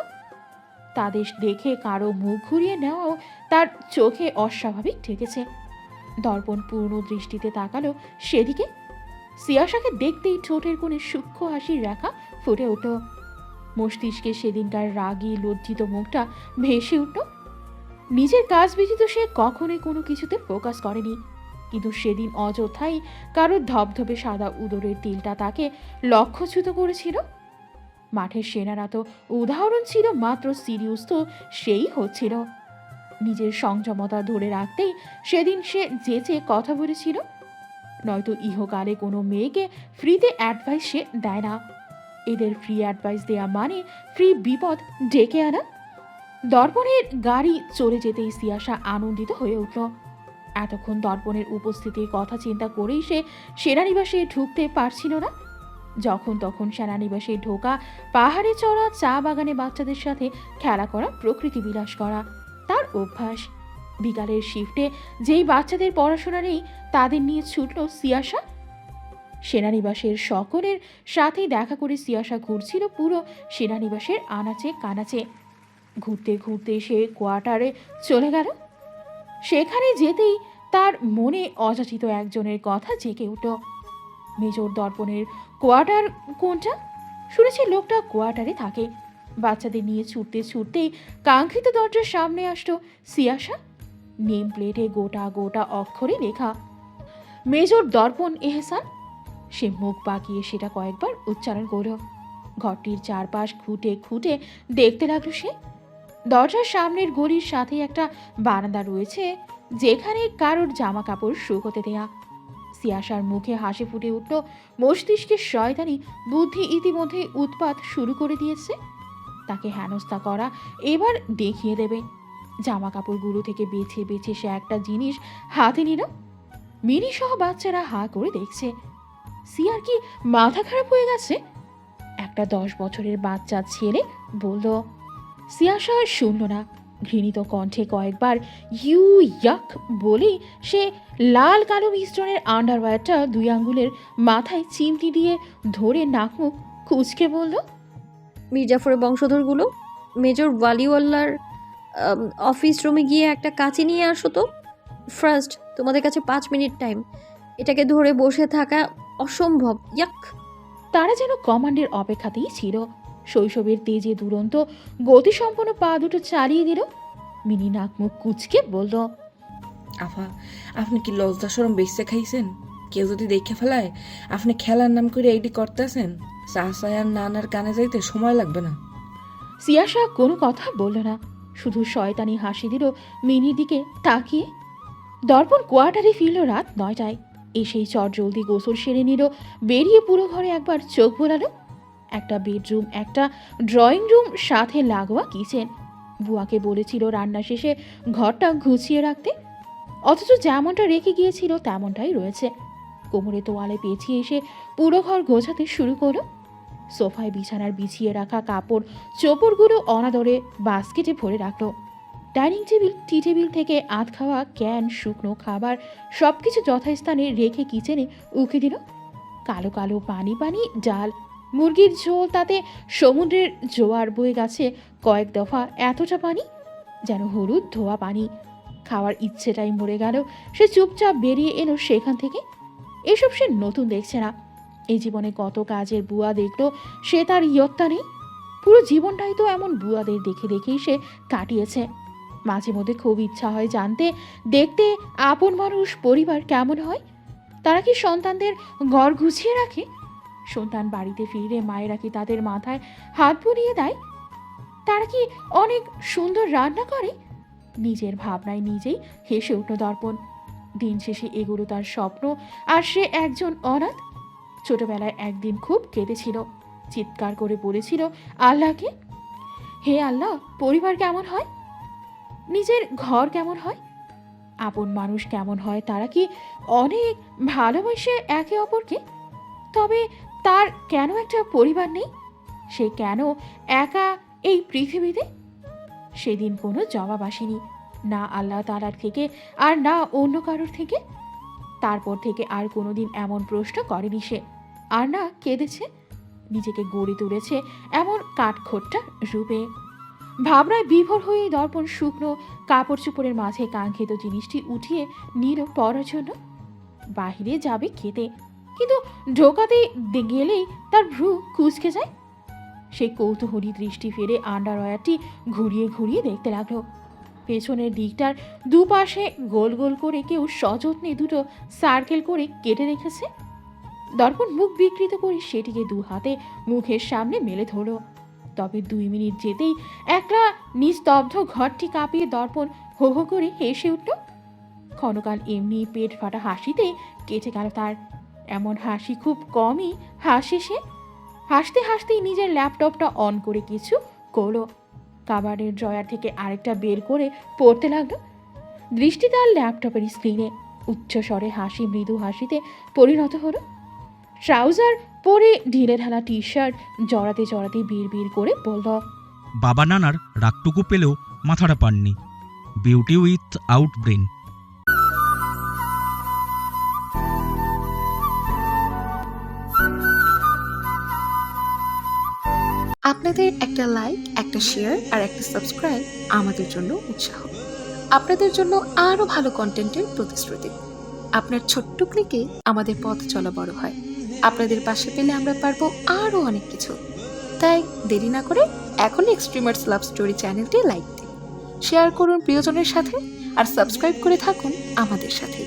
তাদের দেখে কারো মুখ ঘুরিয়ে নেওয়াও তার চোখে অস্বাভাবিক ঠেকেছে। দর্পণ পূর্ণ দৃষ্টিতে তাকালো সেদিকে। সিয়াসাকে দেখতেই ঠোঁটের কোণে সূক্ষ্ম হাসির রেখা ফুটে উঠল। মস্তিষ্কে সেদিনকার রাগী লজ্জিত মুখটা ভেসে উঠল। নিজের কাজ ব্যতীত সে কখনোই কোনো কিছুতে ফোকাস করেনি, কিন্তু সেদিন অযথাই কারোর ধবধবে সাদা উদরের তিলটা তাকে লক্ষ্যচ্যুত করেছিল। মাঠের সেনারা তো উদাহরণ ছিল, মাত্র সিরিয়াস তো সেই হচ্ছিল। নিজের সংযমতা ধরে রাখতেই সেদিন সে যেচে কথা বলেছিল। নয়তো ইহকালে কোনো মেয়েকে ফ্রিতে অ্যাডভাইস সে দেয় না। এদের ফ্রি অ্যাডভাইস দেয়া মানে ফ্রি বিপদ ডেকে আনা। দর্পণের গাড়ি চলে যেতেই সিয়াসা আনন্দিত হয়ে উঠল। এতক্ষণ দর্পণের উপস্থিতির কথা চিন্তা করেই সে সেনানিবাসে ঢুকতে পারছিল না। যখন তখন সেনানিবাসে ঢোকা, পাহাড়ে চড়া, চা বাগানে বাচ্চাদের সাথে খেলা করা, প্রকৃতি বিলাস করা তার অভ্যাস। বিকালের শিফটে যেই বাচ্চাদের পড়াশোনা নেই তাদের নিয়ে ছুটল সিয়াসা। সেনানিবাসের সকলের সাথে দেখা করে সিয়াসা ঘুরছিল পুরো সেনানিবাসের আনাচে কানাচে। ঘুরতে ঘুরতে সে কোয়ার্টারে চলে গেল। সেখানে যেতেই তার মনে অযাচিত একজনের কথা জেগে উঠল। মেজর দর্পণের কোয়ার্টার কোনটা? শুনেছি লোকটা কোয়ার্টারে থাকে। বাচ্চাদের নিয়ে ছুটতে ছুটতেই কাঙ্ক্ষিত দরজার সামনে আসলো সিয়াসা। নেম প্লেটে গোটা গোটা অক্ষরে লেখা মেজর দর্পণ এহসান। সে মুখ বাঁকিয়ে সেটা কয়েকবার উচ্চারণ করল। ঘরটির চারপাশ খুঁটে খুঁটে দেখতে লাগলো সে। দরজার সামনের গলির সাথে একটা বারান্দা রয়েছে, যেখানে কারোর জামা কাপড় শুকোতে দেয়া। সিয়াসার মুখে হাসি ফুটে উঠল। মস্তিষ্কের শয়তানি বুদ্ধি ইতিমধ্যে উৎপাত শুরু করে দিয়েছে। তাকে হেনস্থা করা এবার দেখিয়ে দেবে। জামা কাপড়গুলো থেকে বেছে বেছে সে একটা জিনিস হাতে নিল। মিনি সহ বাচ্চারা হা করে দেখছে। সিয়ার কি মাথা খারাপ হয়ে গেছে? একটা 10 বছরের বাচ্চা ছেলে বলল। সিয়াসা শুনল না। ঘৃণিত কণ্ঠে কয়েকবার ইউ ইয়াক বলেই সে লাল কালো মিশ্রণের আন্ডারওয়্যারটা 2 আঙ্গুলের মাথায় চিমটি দিয়ে ধরে নাক মুখ কুচকে বলল, মির্জাফরের বংশধরগুলো, মেজর ওয়ালিওয়াল্লার অফিস রুমে গিয়ে একটা কাঁচি নিয়ে আসো তো। ফার্স্ট, তোমাদের কাছে 5 মিনিট টাইম। এটাকে ধরে বসে থাকা অসম্ভব। ইয়াক। তারা যেন কমান্ডের অপেক্ষাতেই ছিল। শৈশবের তেজে দুরন্ত গতিসম্পন্ন পা দুটো চালিয়ে দিল। মিনি নাক মুখ কুচকে বলল, আফা, আপনি কি লজ্জা শরম বেঁচে খাইছেন? কেউ যদি দেখে ফেলায় আপনি খেলার নাম করে এইটি করতেছেন, চাষায় আর নানার কানে যাইতে সময় লাগবে না। সিয়াসা কোনো কথা বলল না, শুধু শয়তানি হাসি দিল মিনির দিকে তাকিয়ে। দর্পণ কোয়ার্টারে ফিরল রাত 9টায়। এসেই চট জলদি গোসল সেরে নিল। বেরিয়ে পুরো ঘরে একবার চোখ বোলালো। একটা বেডরুম, একটা ড্রয়িং রুম, সাথে লাগোয়া কিচেন। বুয়াকে বলেছিল রান্না শেষে ঘরটা গুছিয়ে রাখতে, অথচ যেমনটা রেখে গিয়েছিল তেমনটাই রয়েছে। কোমরে তোয়ালে পেঁচিয়ে এসে পুরো ঘর গোছাতে শুরু করলো। সোফায় বিছানার বিছিয়ে রাখা কাপড় চোপড়গুলো অনাদরে বাস্কেটে ভরে রাখলো। ডাইনিং টেবিল, টি টেবিল থেকে আধ খাওয়া ক্যান, শুকনো খাবার সবকিছু যথাস্থানে রেখে কিচেনে উকি দিল। কালো কালো পানি পানি ডাল, মুরগির ঝোল, তাতে সমুদ্রের জোয়ার বয়ে গেছে কয়েক দফা। এতটা পানি যেন হলুদ ধোয়া পানি। খাওয়ার ইচ্ছেটাই মরে গেল। সে চুপচাপ বেরিয়ে এলো সেখান থেকে। এসব সে নতুন দেখছে না। এই জীবনে কত কাজের বুয়া দেখলো, সে তার ইয়ত্তা নেই। পুরো জীবনটাই তো এমন বুয়াদের দেখে দেখেই সে কাটিয়েছে। মাঝে মধ্যে খুব ইচ্ছা হয় জানতে, দেখতে আপন মানুষ, পরিবার কেমন হয়। তারা কি সন্তানদের ঘর গুছিয়ে রাখে? সন্তান বাড়িতে ফিরে মায়েরা কি তাদের মাথায় হাত বুলিয়ে দেয়? তারা কি অনেক সুন্দর রান্না করে? নিজের ভাবনায় নিজেই হেসে উঠল দর্পণ। দিন শেষে এগুলো তার স্বপ্ন, আর সে একজন অনাথ। ছোটবেলায় একদিন খুব কেঁদেছিল, চিৎকার করে বলেছিল আল্লাহকে, হে আল্লাহ, পরিবার কেমন হয়? নিজের ঘর কেমন হয়? আপন মানুষ কেমন হয়? তারা কি অনেক ভালোবাসে একে অপরকে? তবে তার কেন একটা পরিবার নেই? সে কেন একা এই পৃথিবীতে? সেদিন কোনো জবাব আসেনি, না আল্লাহ তাআলার থেকে আর না অন্য কারোর থেকে। তারপর থেকে আর কোনোদিন এমন প্রশ্ন করেনি সে, আর না কেঁদেছে। নিজেকে গড়ে তুলেছে এমন কাঠখোট্টা রূপে। ভাবনায় বিভোর হয়ে দর্পণ শুকনো কাপড় চোপড়ের মাঝে কাঙ্ক্ষিত জিনিসটি উঠিয়ে নিল পরার জন্য। বাহিরে যাবে খেতে, কিন্তু ঢোকাতে গেলেই তার ভ্রু কুঁচকে যায়। সে কৌতূহলী দৃষ্টি ফেলে আন্ডারওয়্যারটি ঘুরিয়ে ঘুরিয়ে দেখতে লাগলো। পেছনের দিকটার দুপাশে গোল গোল করে কেউ সযত্নে দুটো সার্কেল করে কেটে রেখেছে। দর্পণ মুখ বিকৃত করে সেটিকে দু হাতে মুখের সামনে মেলে ধরল। তবে 2 মিনিট যেতেই একলা নিস্তব্ধ ঘরটি কাঁপিয়ে দর্পণ হো হো করে হেসে উঠল। ক্ষণকাল এমনি পেট ফাটা হাসিতে কেটে গেল তার। এমন হাসি খুব কমই হাসে সে। হাসতে হাসতেই নিজের ল্যাপটপটা অন করে কিছু করলো। কাবারের ড্রয়ার থেকে আরেকটা বের করে পড়তে লাগলো। দৃষ্টি তার ল্যাপটপের স্ক্রিনে। উচ্চস্বরে হাসি মৃদু হাসিতে পরিণত হলো। ট্রাউজার পরে ঢিলে ঢালা টি শার্ট জড়াতে জড়াতে বিড় করে বলল, বাবা নানার রাগটুকু পেলেও মাথাটা পাননি। Beauty with out brain. আপনাদের একটা লাইক, একটা শেয়ার আর একটা সাবস্ক্রাইব আমাদের জন্য উৎসাহ। আপনাদের জন্য আরও ভালো কন্টেন্টের প্রতিশ্রুতি। আপনার ছোট্ট ক্লিকে আমাদের পথ চলা বড় হয়। আপনাদের পাশে পেলে আমরা পারবো আরও অনেক কিছু। তাই দেরি না করে এখনই এক্সট্রিমার্স লাভ স্টোরি চ্যানেলটি লাইক দিন, শেয়ার করুন প্রিয়জনের সাথে আর সাবস্ক্রাইব করে থাকুন আমাদের সাথে।